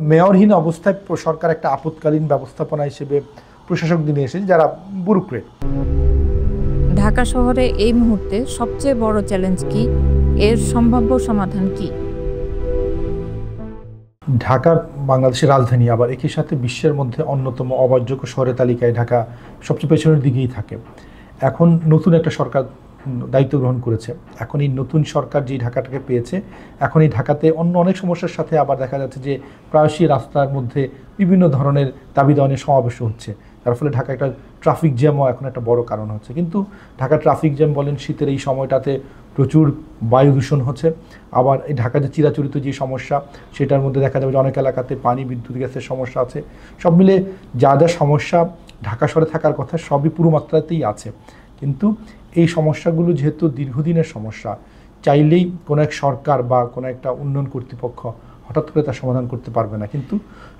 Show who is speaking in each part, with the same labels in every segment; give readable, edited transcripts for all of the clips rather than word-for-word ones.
Speaker 1: মেয়রহীন অবস্থায় সরকার একটা আপৎকালীন ব্যবস্থাপনা হিসেবে প্রশাসক দিনে এসেছে যারা ব্যুরোক্রেট।
Speaker 2: ঢাকা শহরে এই মুহূর্তে সবচেয়ে বড় চ্যালেঞ্জ কি, এর সম্ভাব্য সমাধান কি?
Speaker 1: ঢাকা বাংলাদেশের রাজধানী, আবার একই সাথে বিশ্বের মধ্যে অন্যতম অবাসযোগ্য শহরের তালিকায় ঢাকা সবচেয়ে পেছনের দিকেই থাকে। এখন নতুন একটা সরকার দায়িত্ব গ্রহণ করেছে। এখন এই নতুন সরকার যে ঢাকাটাকে পেয়েছে, এখন এই ঢাকাতে অন্য অনেক সমস্যার সাথে আবার দেখা যাচ্ছে যে প্রায়শই রাস্তার মধ্যে বিভিন্ন ধরনের দাবি দাওয়ানের সমাবেশ হচ্ছে, যার ফলে ঢাকা একটা ট্রাফিক জ্যামও এখন একটা বড় কারণ হচ্ছে। কিন্তু ঢাকা ট্রাফিক জ্যাম বলেন, শীতের এই সময়টাতে প্রচুর বায়ু দূষণ হচ্ছে। আবার এই ঢাকা যে চিরাচরিত যে সমস্যা, সেটার মধ্যে দেখা যাবে যে অনেক এলাকাতে পানি, বিদ্যুৎ, গ্যাসের সমস্যা আছে। সব মিলে যা যা সমস্যা ঢাকা শহরে থাকার কথা সবই পুরো মাত্রাতেই আছে। কিন্তু এই সমস্যাগুলো যেহেতু দীর্ঘদিনের সমস্যা, চাইলেই কোনো এক সরকার বা কোনো একটা উন্নয়ন কর্তৃপক্ষ হঠাৎ করে তার সমাধান করতে পারবে না। কিন্তু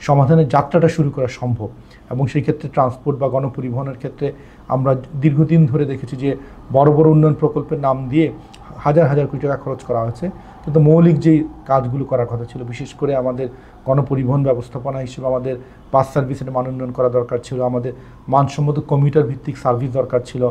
Speaker 1: সমাধানের যাত্রাটা শুরু করা সম্ভব, এবং সেই ক্ষেত্রে ট্রান্সপোর্ট বা গণপরিবহনের ক্ষেত্রে আমরা দীর্ঘদিন ধরে দেখেছি যে বড় বড় উন্নয়ন প্রকল্পের নাম দিয়ে হাজার হাজার কোটি টাকা খরচ করা হয়েছে, কিন্তু মৌলিক যেই কাজগুলো করার কথা ছিল, বিশেষ করে আমাদের গণপরিবহন ব্যবস্থাপনা হিসেবে আমাদের বাস সার্ভিসের মান উন্নয়ন করা দরকার ছিল, আমাদের মানসম্মত কমিউটার ভিত্তিক সার্ভিস দরকার ছিল,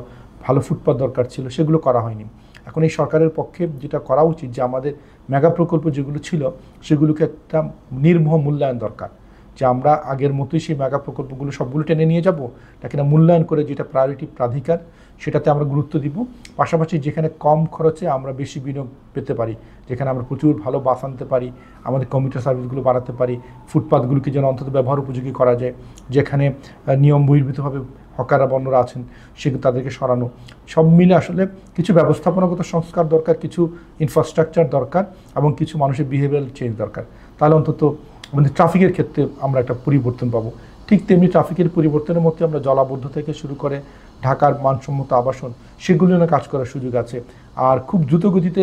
Speaker 1: ভালো ফুটপাথ দরকার ছিল, সেগুলো করা হয়নি। এখন এই সরকারের পক্ষে যেটা করা উচিত যে আমাদের মেগা প্রকল্প যেগুলো ছিল সেগুলোকে একটা নির্মোহ মূল্যায়ন দরকার, যে আমরা আগের মতোই সেই মেগা প্রকল্পগুলো সবগুলো টেনে নিয়ে যাব, নাকি না মূল্যায়ন করে যেটা প্রায়োরিটি প্রাধিকার সেটাতে আমরা গুরুত্ব দিব। পাশাপাশি যেখানে কম খরচে আমরা বেশি বিনিয়োগ পেতে পারি, যেখানে আমরা প্রচুর ভালো বাস আনতে পারি, আমাদের কমিউটার সার্ভিসগুলো বাড়াতে পারি, ফুটপাথগুলোকে যেন অন্তত ব্যবহার উপযোগী করা যায়, যেখানে নিয়ম বহির্ভূতভাবে হকাররা বন্যরা আছেন সেগুলো তাদেরকে সরানো, সব মিলে আসলে কিছু ব্যবস্থাপনাগত সংস্কার দরকার, কিছু ইনফ্রাস্ট্রাকচার দরকার, এবং কিছু মানুষের বিহেভিয়ারাল চেঞ্জ দরকার। তাহলে অন্তত আমাদের ট্রাফিকের ক্ষেত্রে আমরা একটা পরিবর্তন পাবো। ঠিক তেমনি ট্রাফিকের পরিবর্তনের মধ্যে আমরা জলাবদ্ধ থেকে শুরু করে ঢাকার মানসম্মত আবাসন, সেগুলো নিয়ে কাজ করার সুযোগ আছে। আর খুব দ্রুতগতিতে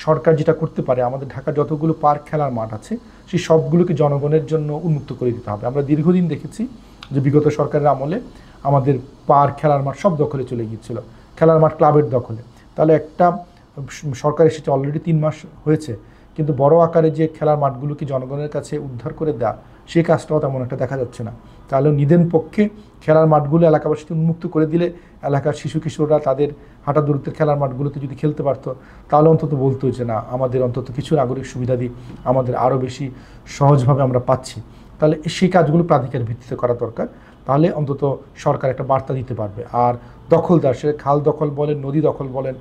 Speaker 1: সরকার যেটা করতে পারে, আমাদের ঢাকা যতগুলো পার্ক, খেলার মাঠ আছে সেই সবগুলোকে জনগণের জন্য উন্মুক্ত করে দিতে হবে। আমরা দীর্ঘদিন দেখেছি যে বিগত সরকারের আমলে আমাদের পার্ক, খেলার মাঠ সব দখলে চলে গিয়েছিল, খেলার মাঠ ক্লাবের দখলে। তাহলে একটা সরকার এসেছে, অলরেডি 3 মাস হয়েছে, কিন্তু বড় আকারে যে খেলার মাঠগুলোকে জনগণের কাছে উদ্ধার করে দেওয়া, সেই কাজটাও তেমন একটা দেখা যাচ্ছে না। তাহলে নিদেন পক্ষে খেলার মাঠগুলো এলাকাবাসীকে উন্মুক্ত করে দিলে এলাকার শিশু কিশোররা তাদের হাঁটা দূরত্বের খেলার মাঠগুলোতে যদি খেলতে পারতো, তাহলে অন্তত বলতো যে না, আমাদের অন্তত কিছু নাগরিক সুবিধাদি আমাদের আরও বেশি সহজভাবে আমরা পাচ্ছি। তাহলে সেই কাজগুলো প্রাধিকার ভিত্তিতে করা দরকার, তাহলে অন্তত সরকার একটা বার্তা দিতে পারবে। আর দখলদার, সে খাল দখল বলেন, নদী দখল বলেন,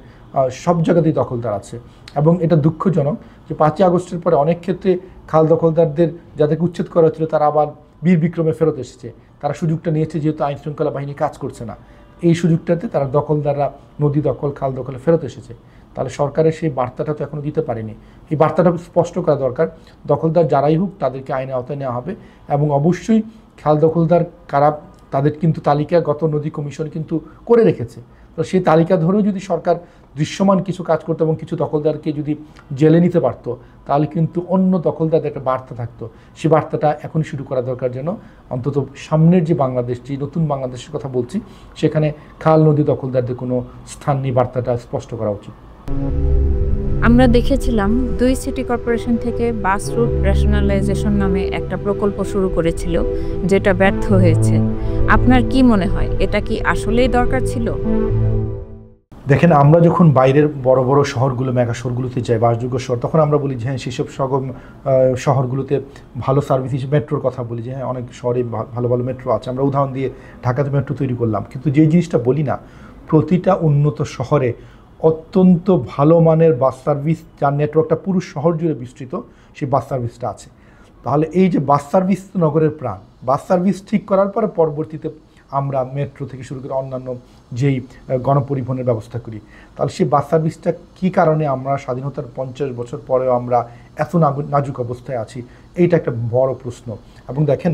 Speaker 1: সব জায়গাতেই দখলদার আছে। এবং এটা দুঃখজনক যে 5ই আগস্টের পরে অনেক ক্ষেত্রে খাল দখলদারদের যাদেরকে উচ্ছেদ করা হচ্ছিল তারা আবার বীর বিক্রমে ফেরত এসেছে। তারা সুযোগটা নিয়েছে, যেহেতু আইন শৃঙ্খলা বাহিনী কাজ করছে না, এই সুযোগটাতে তারা দখলদাররা নদী দখল, খাল দখলে ফেরত এসেছে। তাহলে সরকারের সেই বার্তাটা তো এখনও দিতে পারেনি। এই বার্তাটা স্পষ্ট করা দরকার, দখলদার যারাই হোক তাদেরকে আইনের আওতায় নেওয়া হবে। এবং অবশ্যই খাল দখলদার কারা, তাদের কিন্তু তালিকা গত নদী কমিশন কিন্তু করে রেখেছে। তো সেই তালিকা ধরেও যদি সরকার দৃশ্যমান কিছু কাজ করতো এবং কিছু দখলদারকে যদি জেলে নিতে পারতো, তাহলে কিন্তু অন্য দখলদারদের একটা বার্তা থাকতো। সেই বার্তাটা এখনই শুরু করা দরকার, যেন অন্তত সামনের যে বাংলাদেশ, যে নতুন বাংলাদেশের কথা বলছি, সেখানে খাল নদী দখলদারদের কোনো স্থান নেই, বার্তাটা স্পষ্ট করা উচিত।
Speaker 2: আমরা দেখেছিলাম 2 সিটি কর্পোরেশন থেকে বাস রুট রেশনালাইজেশন নামে একটা প্রকল্প শুরু করেছিল, যেটা ব্যর্থ হয়েছে। আপনার কি মনে হয়, এটা কি আসলেই দরকার ছিল?
Speaker 1: দেখেন, আমরা যখন বাইরের বড় বড় শহরগুলো, মেগা শহরগুলোতে যাই, বাসযোগ্য শহর, তখন আমরা বলি যে হ্যাঁ, সেসব শহরগুলোতে ভালো সার্ভিস হিসেবে মেট্রোর কথা বলি, যে হ্যাঁ অনেক শহরে ভালো ভালো মেট্রো আছে। আমরা উদাহরণ দিয়ে ঢাকাতে মেট্রো তৈরি করলাম, কিন্তু যে জিনিসটা বলি না, প্রতিটা উন্নত শহরে অত্যন্ত ভালো মানের বাস সার্ভিস, যার নেটওয়ার্কটা পুরো শহর জুড়ে বিস্তৃত, সেই বাস সার্ভিসটা আছে। তাহলে এই যে বাস সার্ভিস নগরের প্রাণ, বাস সার্ভিস ঠিক করার পরে পরবর্তীতে আমরা মেট্রো থেকে শুরু করে অন্যান্য যেই গণপরিবহনের ব্যবস্থা করি, তাহলে সেই বাস সার্ভিসটা কী কারণে আমরা স্বাধীনতার 50 বছর পরেও আমরা এত নাজুক অবস্থায় আছি, এইটা একটা বড় প্রশ্ন। এবং দেখেন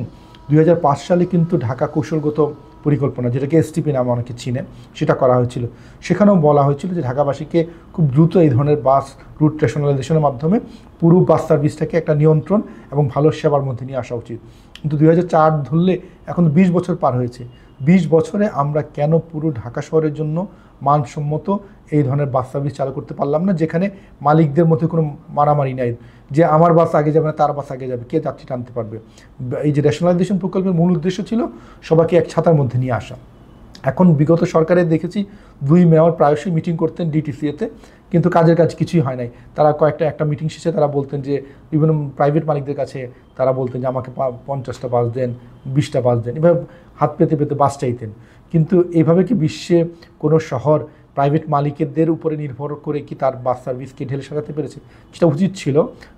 Speaker 1: 2005 সালে কিন্তু ঢাকা কৌশলগত পরিকল্পনা, যেটাকে এসটিপি নামে অনেকে চিনে, সেটা করা হয়েছিল। সেখানেও বলা হয়েছিল যে ঢাকাবাসীকে খুব দ্রুত এই ধরনের বাস রুট রেশনালাইজেশনের মাধ্যমে পুরো বাস সার্ভিসটাকে একটা নিয়ন্ত্রণ এবং ভালো সেবার মধ্যে নিয়ে আসা উচিত। কিন্তু 2004 ধরলে এখন 20 বছর পার হয়েছে। 20 বছরে আমরা কেন পুরো ঢাকা শহরের জন্য মানসম্মত এই ধরনের বাস সার্ভিস চালু করতে পারলাম না, যেখানে মালিকদের মধ্যে কোনো মারামারি নাই, যে আমার বাস আগে যাবে না, তার বাস আগে যাবে, কে যাত্রী টানতে পারবে। এই যে রেশনালাইজেশন প্রকল্পের মূল উদ্দেশ্য ছিল সবাইকে এক ছাতার মধ্যে নিয়ে আসা। এখন বিগত সরকারের দেখেছি 2 মেয়র প্রায়শই মিটিং করতেন ডিটিসিএতে, কিন্তু কাজের কাজ কিছুই হয় নাই। তারা একটা মিটিং শেষে তারা বলতেন যে বিভিন্ন প্রাইভেট মালিকদের কাছে তারা বলতেন যে আমাকে 50টা বাস দেন, 20টা বাস দেন, এভাবে হাত পেতে পেতে বাস চাইতেন। কিন্তু এইভাবে কি বিশ্বে কোনো শহর প্রাইভেট মালিকদের উপরে নির্ভর করে কি তার বাস সার্ভিসকে ঢেলে সাজাতে পেরেছে? যেটা উচিত ছিল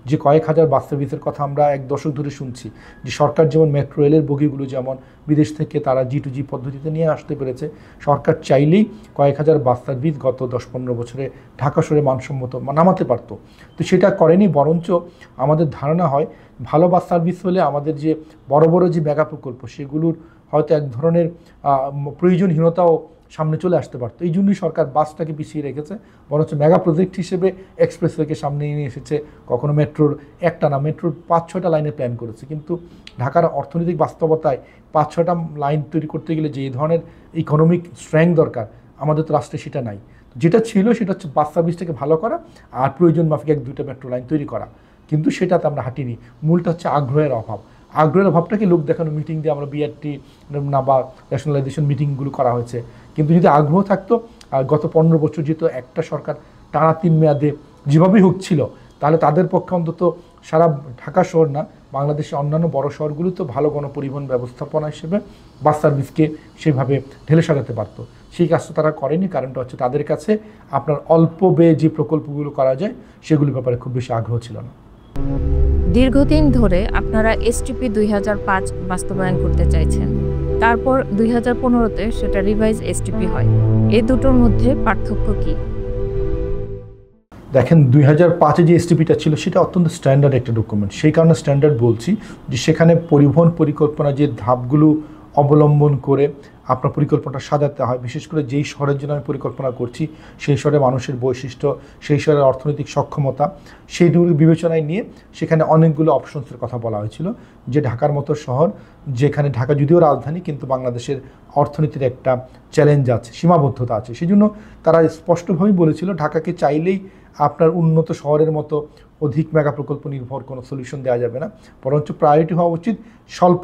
Speaker 1: যে কয়েক হাজার বাস সার্ভিসের কথা আমরা 1 দশক ধরে শুনছি, যে সরকার যেমন মেট্রো রেলের বগিগুলো যেমন বিদেশ থেকে তারা G2G পদ্ধতিতে নিয়ে আসতে পেরেছে, সরকার চাইলেই কয়েক হাজার বাস সার্ভিস গত 10-15 বছরে ঢাকা শহরে মানসম্মত নামাতে পারত। তো সেটা করেনি, বরঞ্চ আমাদের ধারণা হয় ভালো বাস সার্ভিস হলে আমাদের যে বড় বড় যে মেগা প্রকল্প সেগুলোর হয়তো এক ধরনের প্রয়োজনহীনতাও সামনে চলে আসতে পারতো। এই জন্যই সরকার বাসটাকে পিছিয়ে রেখেছে, বরঞ্চ মেগা প্রজেক্ট হিসেবে এক্সপ্রেসওয়েকে সামনে নিয়ে এসেছে। কখনো মেট্রোর একটা না, মেট্রোর 5-6টা লাইনে প্ল্যান করেছে, কিন্তু ঢাকার অর্থনৈতিক বাস্তবতায় 5-6টা লাইন তৈরি করতে গেলে যে ধরনের ইকোনমিক স্ট্রেংথ দরকার আমাদের তো রাষ্ট্রে সেটা নাই। যেটা ছিল সেটা হচ্ছে বাস সার্ভিসটাকে ভালো করা আর প্রয়োজন মাফিক 1-2টা মেট্রো লাইন তৈরি করা, কিন্তু সেটাতে আমরা হাঁটিনি। মূলটা হচ্ছে আগ্রহের অভাব। আগ্রহের অভাবটাকে লোক দেখানো মিটিং দিয়ে আমরা বিআরটি না বা ন্যাশনালাইজেশন মিটিংগুলো করা হয়েছে, কিন্তু যদি আগ্রহ থাকতো আর গত 15 বছর যেহেতু একটা সরকার টানা 3 মেয়াদে যেভাবেই হোক ছিল, তাহলে তাদের পক্ষে অন্তত সারা ঢাকা শহর না, বাংলাদেশের অন্যান্য বড় শহরগুলো তো ভালো গণপরিবহন ব্যবস্থাপনা হিসেবে বাস সার্ভিসকে সেইভাবে ঢেলে সাজাতে পারতো। সেই কাজটা তারা করেনি, কারণটা হচ্ছে তাদের কাছে আপনার অল্প ব্যয়ে যে প্রকল্পগুলো করা যায় সেগুলোর ব্যাপারে খুব বেশি আগ্রহ ছিল না।
Speaker 2: দীর্ঘদিন ধরে আপনারা এসটিপি 2005 বাস্তবায়ন করতে চাইছেন, তারপর 2015-তে সেটা রিভাইজ এসটিপি হয়। এই দুটোর মধ্যে পার্থক্য কি?
Speaker 1: দেখেন 2005-এ যে এসটিপিটা ছিল সেটা অত্যন্ত স্ট্যান্ডার্ড একটা ডকুমেন্ট। সেই কারণে স্ট্যান্ডার্ড বলছি যে সেখানে পরিবহন পরিকল্পনা যে ধাপগুলো অবলম্বন করে আপনার পরিকল্পনাটা সাজাতে হয়, বিশেষ করে যেই শহরের জন্য আমি পরিকল্পনা করছি সেই শহরে মানুষের বৈশিষ্ট্য, সেই শহরের অর্থনৈতিক সক্ষমতা, সেইগুলো বিবেচনায় নিয়ে সেখানে অনেকগুলো অপশনসের কথা বলা হয়েছিল। যে ঢাকার মতো শহর, যেখানে ঢাকা যদিও রাজধানী কিন্তু বাংলাদেশের অর্থনীতির একটা চ্যালেঞ্জ আছে, সীমাবদ্ধতা আছে, সেই জন্য তারা স্পষ্টভাবেই বলেছিল ঢাকাকে চাইলেই আপনার উন্নত শহরের মতো অধিক মেগা প্রকল্প নির্ভর কোনো সলিউশন দেওয়া যাবে না, বরঞ্চ প্রায়োরিটি হওয়া উচিত স্বল্প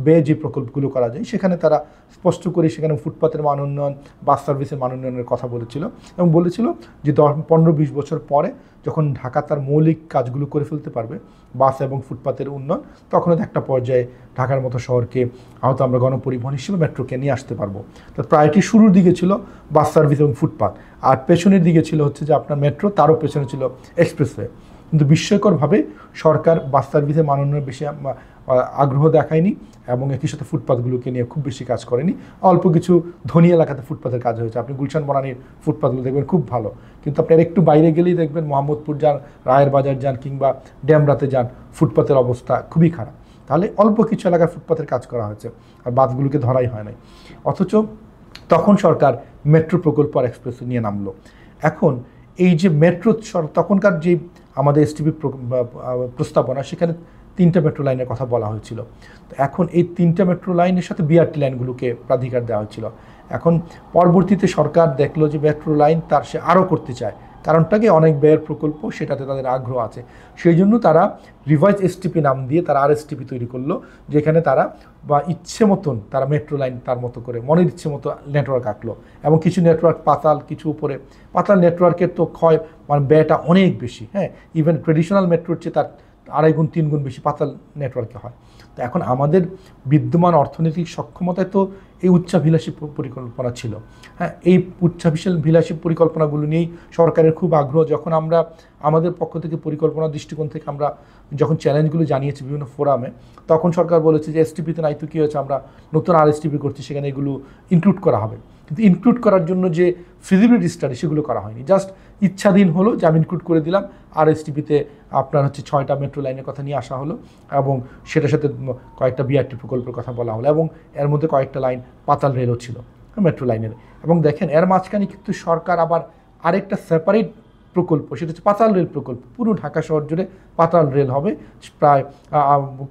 Speaker 1: ব্যয়ে যে প্রকল্পগুলো করা যায়। সেখানে তারা স্পষ্ট করে সেখানে ফুটপাতের মান উন্নয়ন, বাস সার্ভিসের মান উন্নয়নের কথা বলেছিল এবং বলেছিল যে 15-20 বছর পরে যখন ঢাকা তার মৌলিক কাজগুলো করে ফেলতে পারবে, বাস এবং ফুটপাতের উন্নয়ন, তখন একটা পর্যায়ে ঢাকার মতো শহরকে হয়তো আমরা গণপরিবহন হিসেবে মেট্রোকে নিয়ে আসতে পারবো। তো প্রায়োরিটি শুরুর দিকে ছিল বাস সার্ভিস এবং ফুটপাত, আর পেছনের দিকে ছিল হচ্ছে যে আপনার মেট্রো, তারও পেছনে ছিল এক্সপ্রেসওয়ে। কিন্তু বিস্ময়করভাবে সরকার বাস সার্ভিসের মান উন্নয়নের বেশি আগ্রহ দেখায়নি এবং একই সাথে ফুটপাতগুলোকে নিয়ে খুব বেশি কাজ করেনি। অল্প কিছু ধনী এলাকাতে ফুটপাতের কাজ হয়েছে, আপনি গুলশান বনানীর ফুটপাতগুলো দেখবেন খুব ভালো, কিন্তু আপনি একটু বাইরে গেলেই দেখবেন মোহাম্মদপুর যান, রায়ের বাজার যান কিংবা ড্যামরাতে যান, ফুটপাতের অবস্থা খুবই খারাপ। তাহলে অল্প কিছু এলাকায় ফুটপাতের কাজ করা হয়েছে আর বাসগুলোকে ধরাই হয় নাই। অথচ তখন সরকার মেট্রো প্রকল্প আর এক্সপ্রেস নিয়ে নামলো। এখন এই যে মেট্রো, তখনকার যে আমাদের এসটিপি প্রস্তাবনা সেখানে 3টা মেট্রো লাইনের কথা বলা হয়েছিল। তো এখন এই 3টা মেট্রো লাইনের সাথে বিআরটি লাইনগুলোকে প্রাধিকার দেওয়া হয়েছিল। এখন পরবর্তীতে সরকার দেখলো যে মেট্রো লাইন তার সে আরও করতে চায়, কারণটাকে অনেক ব্যয়ের প্রকল্প, সেটাতে তাদের আগ্রহ আছে, সেই জন্য তারা রিভাইজ এসটিপি নাম দিয়ে তারা আরএসটিপি তৈরি করলো, যেখানে তারা বা ইচ্ছে মতন তারা মেট্রো লাইন তার মতো করে মনের ইচ্ছে মতো নেটওয়ার্ক আঁকলো এবং কিছু নেটওয়ার্ক পাতাল, কিছু উপরে। পাতাল নেটওয়ার্কের তো ব্যয়টা অনেক বেশি, হ্যাঁ, ইভেন ট্রেডিশনাল মেট্রোর চেয়ে তার 2.5 গুণ 3 গুণ বেশি পাতাল নেটওয়ার্কে হয়। তো এখন আমাদের বিদ্যমান অর্থনৈতিক সক্ষমতায় তো এই উচ্চাভিলাষী পরিকল্পনা ছিল, হ্যাঁ, এই উচ্চাভিলাষী পরিকল্পনাগুলো নিয়েই সরকারের খুব আগ্রহ। যখন আমরা আমাদের পক্ষ থেকে পরিকল্পনা দৃষ্টিকোণ থেকে আমরা যখন চ্যালেঞ্জগুলো জানিয়েছি বিভিন্ন ফোরামে, তখন সরকার বলেছে যে এসটিপিতে নাই তো কী হয়েছে, আমরা নতুন আরএসটিপি করছি, সেখানে এগুলো ইনক্লুড করা হবে। কিন্তু ইনক্লুড করার জন্য যে ফিজিবিলিটি স্টাডি সেগুলো করা হয়নি, জাস্ট ইচ্ছাধীন হলো যে আমি ইনক্লুড করে দিলাম। আরএসটিপিতে আপনার হচ্ছে 6টা মেট্রো লাইনের কথা নিয়ে আসা হলো এবং সেটার সাথে কয়েকটা বিআরটি প্রকল্পের কথা বলা হলো এবং এর মধ্যে কয়েকটা লাইন পাতাল রেলও ছিল মেট্রো লাইনের। এবং দেখেন এর মাঝখানে কিন্তু সরকার আবার আরেকটা সেপারেট প্রকল্প, সেটা হচ্ছে পাতাল রেল প্রকল্প। পুরো ঢাকা শহর জুড়ে পাতাল রেল হবে, প্রায়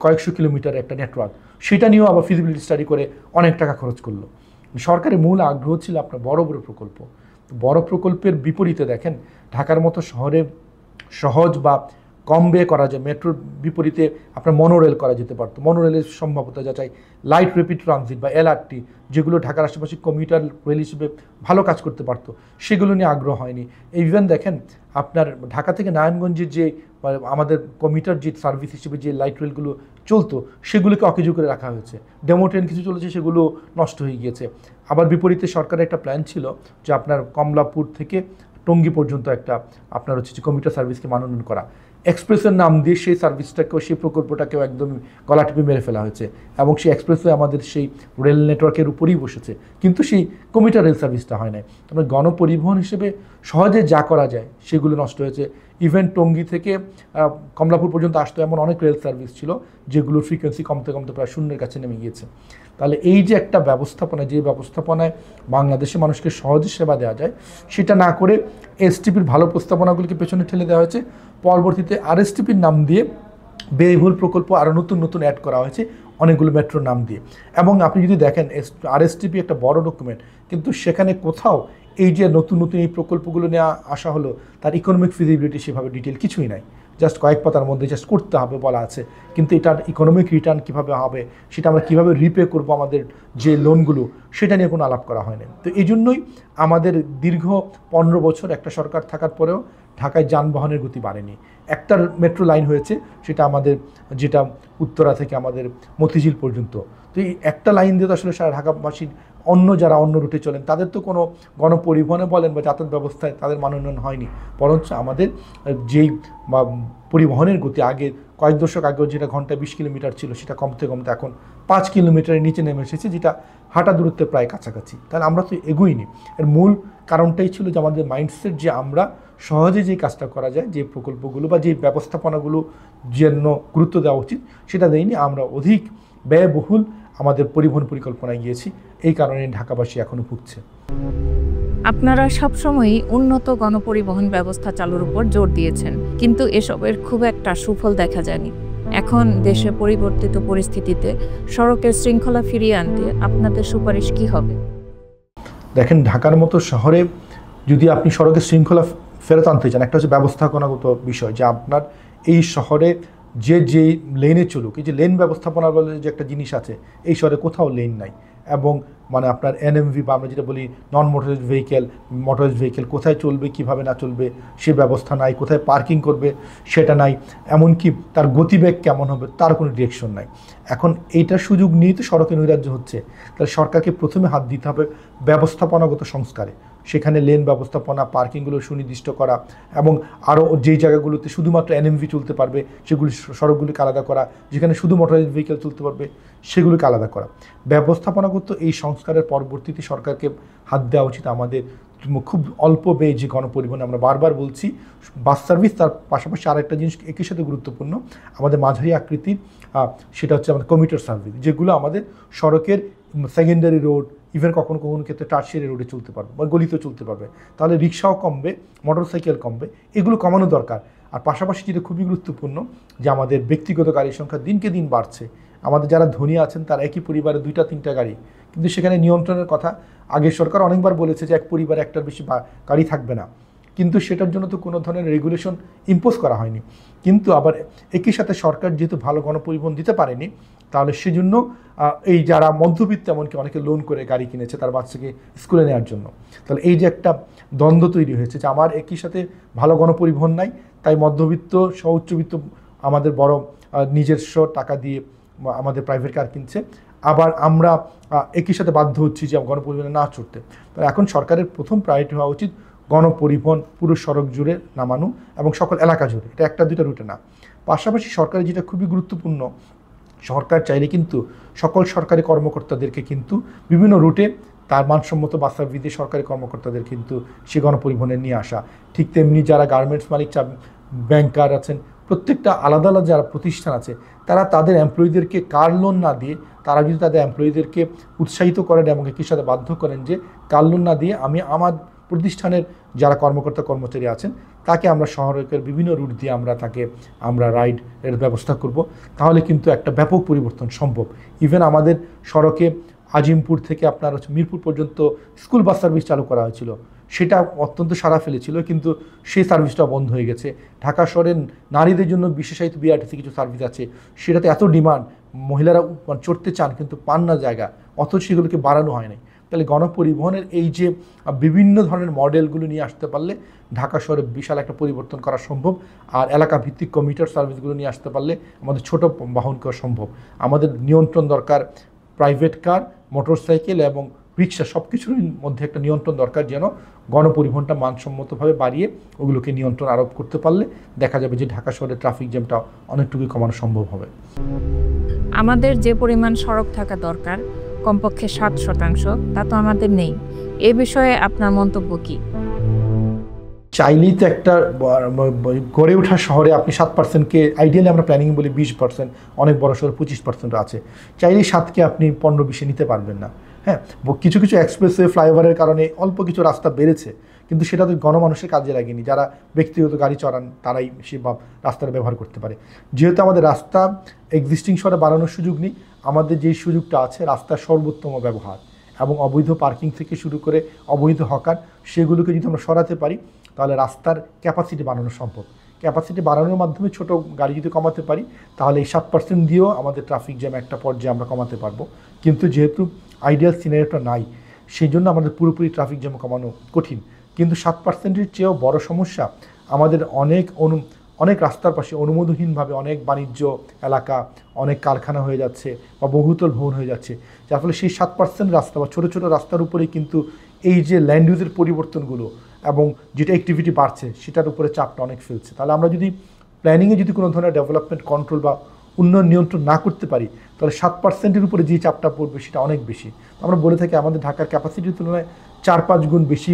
Speaker 1: কয়েকশো কিলোমিটার একটা নেটওয়ার্ক, সেটা নিয়েও আবার ফিজিবিলিটি স্টাডি করে অনেক টাকা খরচ করলো। সরকারের মূল আগ্রহ ছিল আপনার বড় বড় প্রকল্প। বড় প্রকল্পের বিপরীতে দেখেন ঢাকার মতো শহরে সহজ বা কম ব্যয়ে করা যায়। মেট্রোর বিপরীতে আপনার মনোরেল করা যেতে পারতো। মনোরেলের সম্ভাব্যতা যা চাই, লাইট র্যাপিড ট্রানজিট বা LRT, যেগুলো ঢাকার আশেপাশে কমিউটার রেল হিসেবে ভালো কাজ করতে পারতো, সেগুলো নিয়ে আগ্রহ হয়নি। ইভেন দেখেন আপনার ঢাকা থেকে নারায়ণগঞ্জের যে আমাদের কমিউটার যে সার্ভিস হিসেবে যে লাইট রেলগুলো চলতো, সেগুলোকে অকেজো করে রাখা হয়েছে। ডেমো ট্রেন কিছু চলেছে, সেগুলো নষ্ট হয়ে গিয়েছে। আবার বিপরীতে সরকারের একটা প্ল্যান ছিল যে আপনার কমলাপুর থেকে টঙ্গী পর্যন্ত একটা আপনার হচ্ছে যে কমিউটার সার্ভিসকে মানোন্নয়ন করা। এক্সপ্রেসের নাম দিয়ে সেই সার্ভিসটাকেও, সেই প্রকল্পটাকেও একদমই গলা টিপে মেরে ফেলা হয়েছে, এবং সেই এক্সপ্রেসওয়ে আমাদের সেই রেল নেটওয়ার্কের উপরেই বসেছে, কিন্তু সেই কমিউটার রেল সার্ভিসটা হয় না। তবে গণপরিবহন হিসেবে সহজে যা করা যায় সেগুলো নষ্ট হয়েছে। ইভেন টঙ্গী থেকে কমলাপুর পর্যন্ত আসতো এমন অনেক রেল সার্ভিস ছিল যেগুলোর ফ্রিকোয়েন্সি কমতে কমতে প্রায় শূন্যের কাছে নেমে গিয়েছে। তাহলে এই যে একটা ব্যবস্থাপনা, যে ব্যবস্থাপনায় বাংলাদেশে মানুষকে সহজে সেবা দেওয়া যায়, সেটা না করে এসটিপির ভালো প্রস্তাবনাগুলিকে পেছনে ঠেলে দেওয়া হয়েছে। পরবর্তীতে আরএসটিপির নাম দিয়ে ব্যয়বহুল প্রকল্প আরও নতুন নতুন অ্যাড করা হয়েছে অনেকগুলো মেট্রোর নাম দিয়ে। এবং আপনি যদি দেখেন আরএসটিপি একটা বড় ডকুমেন্ট, কিন্তু সেখানে কোথাও এই যে নতুন নতুন এই প্রকল্পগুলো নিয়ে আসা হলো, তার ইকোনমিক ফিজিবিলিটি সেভাবে ডিটেল কিছুই নাই। জাস্ট কয়েক পাতার মধ্যে জাস্ট করতে হবে বলা আছে, কিন্তু এটার ইকোনমিক রিটার্ন কীভাবে হবে, সেটা আমরা কীভাবে রিপে করবো আমাদের যে লোনগুলো, সেটা নিয়ে কোনো আলাপ করা হয়নি। তো এই জন্যই আমাদের দীর্ঘ 15 বছর একটা সরকার থাকার পরেও ঢাকায় যানবাহনের গতি বাড়েনি। একটা মেট্রো লাইন হয়েছে, সেটা আমাদের যেটা উত্তরা থেকে আমাদের মতিঝিল পর্যন্ত। তো এই একটা লাইন দিয়ে তো আসলে সারা ঢাকাবাসীর অন্য যারা অন্য রুটে চলেন তাদের তো কোনো গণপরিবহনে বলেন বা যাতায়াত ব্যবস্থায় তাদের মানোন্নয়ন হয়নি, বরঞ্চ আমাদের যেই পরিবহনের গতি আগে কয়েক দশক আগেও যেটা ঘন্টায় 20 কিলোমিটার ছিল, সেটা কমতে কমতে এখন 5 কিলোমিটারের নিচে নেমে এসেছে, যেটা হাঁটা দূরত্বের প্রায় কাছাকাছি। তাহলে আমরা তো এগোইনি। এর মূল কারণটাই ছিল যে আমাদের মাইন্ডসেট, যে আমরা সহজে যে কাজটা করা যায়, যে প্রকল্পগুলো বা যে ব্যবস্থাপনাগুলো জন্য গুরুত্ব দেওয়া উচিত, সেটা দেয়নি। আমরা অধিক ব্যয়বহুল আমাদের পরিবহন পরিকল্পনায় গিয়েছি, এই কারণে ঢাকাবাসী এখনও ভুগছে।
Speaker 2: আপনারা সবসময়ই উন্নত গণপরিবহন ব্যবস্থা চালুর উপর জোর দিয়েছেন, কিন্তু এসবের খুব একটা সুফল দেখা যায়নি। এখন দেশে পরিবর্তিত পরিস্থিতিতে সড়কের শৃঙ্খলা ফিরিয়ে আনতে আপনাদের সুপারিশ কি হবে?
Speaker 1: দেখেন, ঢাকার মতো শহরে যদি আপনি সড়কের শৃঙ্খলা ফেরত আনতে চান, একটা হচ্ছে ব্যবস্থাপনাগত বিষয়, যে আপনার এই শহরে যে লেনে চলুক, এই যে লেন ব্যবস্থাপনা বলে যে একটা জিনিস আছে, এই শহরে কোথাও লেন নাই। এবং মানে আপনার এনএমভি বা আমরা যেটা বলি নন মোটরাইজড ভেহিকেল কোথায় চলবে, কিভাবে না চলবে, সে ব্যবস্থা নাই। কোথায় পার্কিং করবে সেটা নাই। এমনকি তার গতিবেগ কেমন হবে তার কোনো ডিরেকশন নাই। এখন এইটার সুযোগ নিয়েই তো সড়কে নৈরাজ্য হচ্ছে। তাহলে সরকারকে প্রথমে হাত দিতে হবে ব্যবস্থাপনাগত সংস্কারে। সেখানে লেন ব্যবস্থাপনা, পার্কিংগুলো সুনির্দিষ্ট করা, এবং আরও যেই জায়গাগুলোতে শুধুমাত্র এনএমভি চলতে পারবে সেগুলি সড়কগুলিকে আলাদা করা, যেখানে শুধু মোটরাইজড ভেহিকেল চলতে পারবে সেগুলিকে আলাদা করা। ব্যবস্থাপনাগত এই সংস্কারের পরবর্তীতে সরকারকে হাত দেওয়া উচিত আমাদের খুব অল্প ব্যয়ে যে গণপরিবহন, আমরা বারবার বলছি বাস সার্ভিস, তার পাশাপাশি আরেকটা জিনিস একই সাথে গুরুত্বপূর্ণ আমাদের মাঝারি আকৃতির, সেটা হচ্ছে আমাদের কমিউটার সার্ভিস, যেগুলো আমাদের সড়কের সেকেন্ডারি রোড, ইভেন কখনো কখনো ক্ষেত্রে টার্সিয়ারি রোডে চলতে পারবে বা গলিতেও চলতে পারবে। তাহলে রিক্সাও কমবে, মোটরসাইকেল কমবে, এগুলো কমানো দরকার। আর পাশাপাশি যেটা খুবই গুরুত্বপূর্ণ, যে আমাদের ব্যক্তিগত গাড়ির সংখ্যা দিনকে দিন বাড়ছে। আমাদের যারা ধনী আছেন তারা একই পরিবারে 2-3টা গাড়ি, কিন্তু সেখানে নিয়ন্ত্রণের কথা আগের সরকার অনেকবার বলেছে যে এক পরিবারে একটার বেশি গাড়ি থাকবে না, কিন্তু সেটার জন্য তো কোনো ধরনের রেগুলেশন ইম্পোজ করা হয়নি। কিন্তু আবার একই সাথে সরকার যেহেতু ভালো গণপরিবহন দিতে পারেনি, তাহলে সেজন্য এই যারা মধ্যবিত্ত, এমনকি অনেকে লোন করে গাড়ি কিনেছে তার বাচ্চাকে স্কুলে নেওয়ার জন্য। তাহলে এই যে একটা দ্বন্দ্ব তৈরি হয়েছে, যে আমার একই সাথে ভালো গণপরিবহন নাই, তাই মধ্যবিত্ত সহ উচ্চবিত্ত আমাদের বড় নিজস্ব টাকা দিয়ে আমাদের প্রাইভেট কার কিনছে, আবার আমরা একই সাথে বাধ্য হচ্ছি যে গণপরিবহনে না চড়তে। তাহলে এখন সরকারের প্রথম প্রায়োরিটি হওয়া উচিত গণপরিবহন পুরো সড়ক জুড়ে নামানো এবং সকল এলাকা জুড়ে, এটা 1-2টা রুটে না। পাশাপাশি সরকারের যেটা খুবই গুরুত্বপূর্ণ, সরকার চাইলে কিন্তু সকল সরকারি কর্মকর্তাদেরকে কিন্তু বিভিন্ন রুটে তার মানসম্মত বাস সার্ভিস দিয়ে সরকারি কর্মকর্তাদের কিন্তু সে গণপরিবহনে নিয়ে আসা। ঠিক তেমনি যারা গার্মেন্টস মালিক, ব্যাংকার আছেন, প্রত্যেকটা আলাদা আলাদা যারা প্রতিষ্ঠান আছে, তারা তাদের এমপ্লয়ীদেরকে কার লোন না দিয়ে, তারা যদি তাদের এমপ্লয়ীদেরকে উৎসাহিত করেন এবং একই সাথে বাধ্য করেন যে কার লোন না দিয়ে আমি আমার প্রতিষ্ঠানের যারা কর্মকর্তা কর্মচারী আছেন তাকে আমরা শহরের বিভিন্ন রুট দিয়ে আমরা রাইড এর ব্যবস্থা করব, তাহলে কিন্তু একটা ব্যাপক পরিবর্তন সম্ভব। ইভেন আমাদের সড়কে আজিমপুর থেকে আপনার মিরপুর পর্যন্ত স্কুল বাস সার্ভিস চালু করা হয়েছিল, সেটা অত্যন্ত সাড়া ফেলেছিল, কিন্তু সেই সার্ভিসটা বন্ধ হয়ে গেছে। ঢাকা শহরের নারীদের জন্য বিশেষায়িত বিআরটিসি কিছু সার্ভিস আছে, সেটাতে এত ডিমান্ড, মহিলারা চড়তে চান কিন্তু পান না জায়গা, অথচ সেগুলোকে বাড়ানো হয় নাই। তাহলে গণপরিবহনের এই যে বিভিন্ন ধরনের মডেলগুলো নিয়ে আসতে পারলে ঢাকা শহরে বিশাল একটা পরিবর্তন করা সম্ভব। আর এলাকা ভিত্তিক কমিউটার সার্ভিসগুলো নিয়ে আসতে পারলে আমাদের ছোট বাহন করা সম্ভব। আমাদের নিয়ন্ত্রণ দরকার প্রাইভেট কার, মোটরসাইকেল এবং রিক্সা, সব কিছুর মধ্যে একটা নিয়ন্ত্রণ দরকার, যেন গণপরিবহনটা মানসম্মতভাবে বাড়িয়ে ওগুলোকে নিয়ন্ত্রণ আরোপ করতে পারলে দেখা যাবে যে ঢাকা শহরের ট্রাফিক জ্যামটা অনেকটুকুই কমানো সম্ভব হবে।
Speaker 2: আমাদের যে পরিমাণ সড়ক থাকা দরকার, কমপক্ষে 7%, তা তো আমাদের নেই। এ বিষয়ে আপনার মন্তব্য কি?
Speaker 1: চাইলেই তো একটা গড়ে ওঠা শহরে আপনি 7%কে আইডিয়ালি আমরা প্ল্যানিং বলি 20%, অনেক বড় শহরে 25% আছে, চাইলেই 7কে আপনি 15-20-এ নিতে পারবেন না। হ্যাঁ, কিছু কিছু এক্সপ্রেসওয়ে ফ্লাইওভারের কারণে অল্প কিছু রাস্তা বেড়েছে, কিন্তু সেটা তো গণমানুষের কাজে লাগেনি। যারা ব্যক্তিগত গাড়ি চড়ান তারাই সে রাস্তাটা ব্যবহার করতে পারে। যেহেতু আমাদের রাস্তা এক্সিস্টিং শহরে বাড়ানোর সুযোগ নেই, আমাদের যেই সুযোগটা আছে রাস্তার সর্বোত্তম ব্যবহার এবং অবৈধ পার্কিং থেকে শুরু করে অবৈধ হকার, সেগুলোকে যদি আমরা সরাতে পারি তাহলে রাস্তার ক্যাপাসিটি বাড়ানো সম্ভব। ক্যাপাসিটি বাড়ানোর মাধ্যমে ছোট গাড়ি যদি কমাতে পারি তাহলে এই 7% দিয়েও আমাদের ট্রাফিক জ্যাম একটা পর্যায়ে আমরা কমাতে পারবো। কিন্তু যেহেতু আইডিয়াল সিনারিওটা নাই, সেই জন্য আমাদের পুরোপুরি ট্রাফিক জ্যাম কমানো কঠিন। কিন্তু 7%-এর চেয়েও বড় সমস্যা আমাদের অনেক রাস্তার পাশে অনুমোদনহীনভাবে অনেক বাণিজ্য এলাকা, অনেক কারখানা হয়ে যাচ্ছে বা বহুতল ভবন হয়ে যাচ্ছে, যার ফলে সেই 7% রাস্তা বা ছোটো ছোটো রাস্তার উপরেই কিন্তু এই যে ল্যান্ড ইউজের পরিবর্তনগুলো এবং যেটা অ্যাক্টিভিটি বাড়ছে সেটার উপরে চাপটা অনেক ফেলছে। তাহলে আমরা যদি প্ল্যানিংয়ে যদি কোনো ধরনের ডেভেলপমেন্ট কন্ট্রোল বা উন্নয়ন নিয়ন্ত্রণ না করতে পারি তাহলে 7%-এর উপরে যে চাপটা পড়বে সেটা অনেক বেশি। আমরা বলে থাকি আমাদের ঢাকার ক্যাপাসিটির তুলনায় 4-5 গুণ বেশি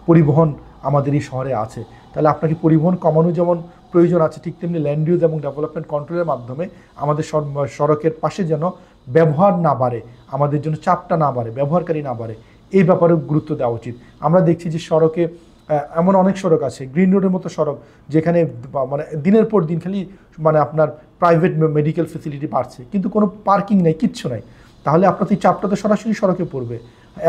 Speaker 1: পরিবহন আমাদের এই শহরে আছে। তাহলে আপনাকে পরিবহন কমানো যেমন প্রয়োজন আছে, ঠিক তেমনি ল্যান্ড ইউজ এবং ডেভেলপমেন্ট কন্ট্রোলের মাধ্যমে আমাদের সড়কের পাশে যেন ব্যবহার না বাড়ে, আমাদের জন্য চাপটা না বাড়ে, ব্যবহারকারী না বাড়ে, এই ব্যাপারে গুরুত্ব দেওয়া উচিত। আমরা দেখছি যে সড়কে এমন অনেক সড়ক আছে, গ্রিন রোডের মতো সড়ক, যেখানে মানে দিনের পর দিন খালি আপনার প্রাইভেট মেডিকেল ফেসিলিটি বাড়ছে, কিন্তু কোনো পার্কিং নেই, কিচ্ছু নাই। তাহলে আপনার এই চাপটা তো সরাসরি সড়কে পড়বে।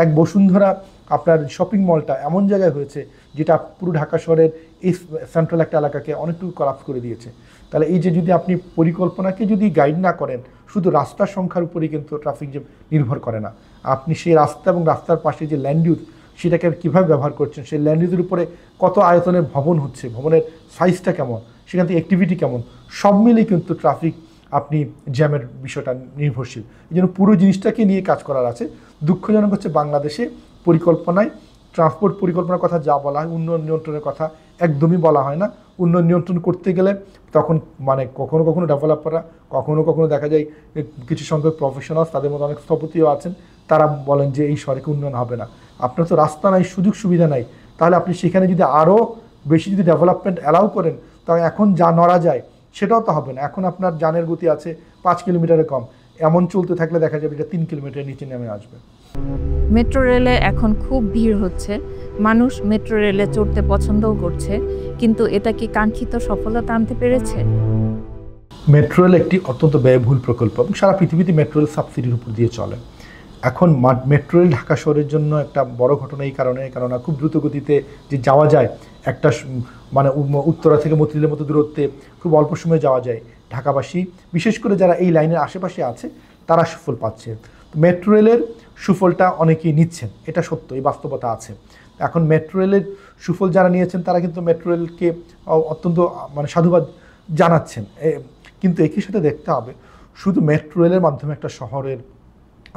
Speaker 1: এক বসুন্ধরা আপনার শপিং মলটা এমন জায়গায় হয়েছে যেটা পুরো ঢাকা শহরের এই সেন্ট্রাল একটা এলাকাকে অনেকটুকু কলাপস করে দিয়েছে। তাহলে এই যে যদি আপনি পরিকল্পনাকে যদি গাইড না করেন, শুধু রাস্তার সংখ্যার উপরেই কিন্তু ট্রাফিক জ্যাম নির্ভর করে না, আপনি সেই রাস্তা এবং রাস্তার পাশে যে ল্যান্ড ইউজ সেটাকে কীভাবে ব্যবহার করছেন, সেই ল্যান্ড ইউজের উপরে কত আয়তনের ভবন হচ্ছে, ভবনের সাইজটা কেমন, সেখান থেকে অ্যাক্টিভিটি কেমন, সব মিলেই কিন্তু ট্রাফিক আপনি জ্যামের বিষয়টা নির্ভরশীল। এই জন্য পুরো জিনিসটাকে নিয়ে কাজ করার আছে। দুঃখজনক হচ্ছে বাংলাদেশে পরিকল্পনায় ট্রান্সপোর্ট পরিকল্পনার কথা যা বলা হয়, উন্নয়ন নিয়ন্ত্রণের কথা একদমই বলা হয় না। উন্নয়ন নিয়ন্ত্রণ করতে গেলে তখন কখনো কখনো ডেভেলপাররা, কখনো কখনো দেখা যায় কিছু সংখ্যক প্রফেশনালস, তাদের মধ্যে অনেক স্থপতিও আছেন, তারা বলেন যে এই শহরে উন্নয়ন হবে না। আপনার তো রাস্তা নাই, সুযোগ সুবিধা নাই, তাহলে আপনি সেখানে যদি আরও বেশি যদি ডেভেলপমেন্ট অ্যালাউ করেন তাহলে এখন যা নড়া যায় সেটাও তো হবে না। এখন আপনার যানের গতি আছে 5 কিলোমিটারে কম, এমন চলতে থাকলে দেখা যাবে এটা 3 কিলোমিটারের নিচে নেমে আসবে।
Speaker 2: মেট্রো রেলে এখন খুব ভিড় হচ্ছে, মানুষ মেট্রো রেলে চড়তে পছন্দও করছে, কিন্তু এটা কি কাঙ্ক্ষিত সফলতা আনতে পেরেছে?
Speaker 1: মেট্রো রেল একটি অত্যন্ত ব্যয়বহুল প্রকল্প এবং সারা পৃথিবীতে মেট্রো রেল সাবসিডির উপর দিয়ে চলে। এখন মেট্রো রেল ঢাকা শহরের জন্য একটা বড় ঘটনা এই কারণে, কেননা খুব দ্রুত গতিতে যে যাওয়া যায়, একটা উত্তরা থেকে মতিঝিলের মতো দূরত্বে খুব অল্প সময়ে যাওয়া যায়। ঢাকাবাসী বিশেষ করে যারা এই লাইনের আশেপাশে আছে তারা সুফল পাচ্ছে। মেট্রো রেলের সুফলটা অনেকেই নিচ্ছেন, এটা সত্য, এই বাস্তবতা আছে। এখন মেট্রো রেলের সুফল যারা নিয়েছেন তারা কিন্তু মেট্রো রেলকে অত্যন্ত সাধুবাদ জানাচ্ছেন। কিন্তু একই সাথে দেখতে হবে শুধু মেট্রো রেলের মাধ্যমে একটা শহরের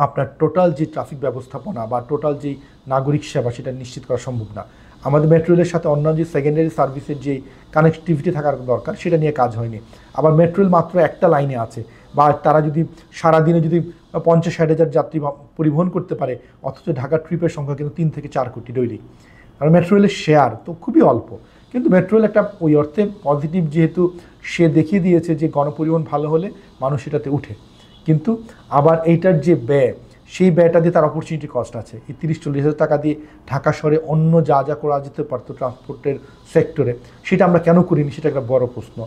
Speaker 1: আপনার টোটাল যে ট্রাফিক ব্যবস্থাপনা বা টোটাল যেই নাগরিক সেবা সেটা নিশ্চিত করা সম্ভব না। আমাদের মেট্রো রেলের সাথে অন্যান্য যে সেকেন্ডারি সার্ভিসের যে কানেক্টিভিটি থাকার দরকার সেটা নিয়ে কাজ হয়নি। আবার মেট্রো রেল মাত্র একটা লাইনে আছে, বা তারা যদি সারাদিনে যদি 50-60 হাজার যাত্রী পরিবহন করতে পারে, অথচ ঢাকার ট্রিপের সংখ্যা কিন্তু 3 থেকে 4 কোটি ডেইলি। আর মেট্রো রেলের শেয়ার তো খুবই অল্প, কিন্তু মেট্রো রেল একটা ওই অর্থে পজিটিভ, যেহেতু সে দেখিয়ে দিয়েছে যে গণপরিবহন ভালো হলে মানুষ এটাতে উঠে। কিন্তু আবার এইটার যে ব্যয়, সেই ব্যয়টা দিয়ে তার অপরচুনিটি কস্ট আছে। এই 30-40 হাজার টাকা দিয়ে ঢাকা শহরে অন্য যা যা করা যেতে পারতো ট্রান্সপোর্টের সেক্টরে, সেটা আমরা কেন করিনি, সেটা একটা বড় প্রশ্ন।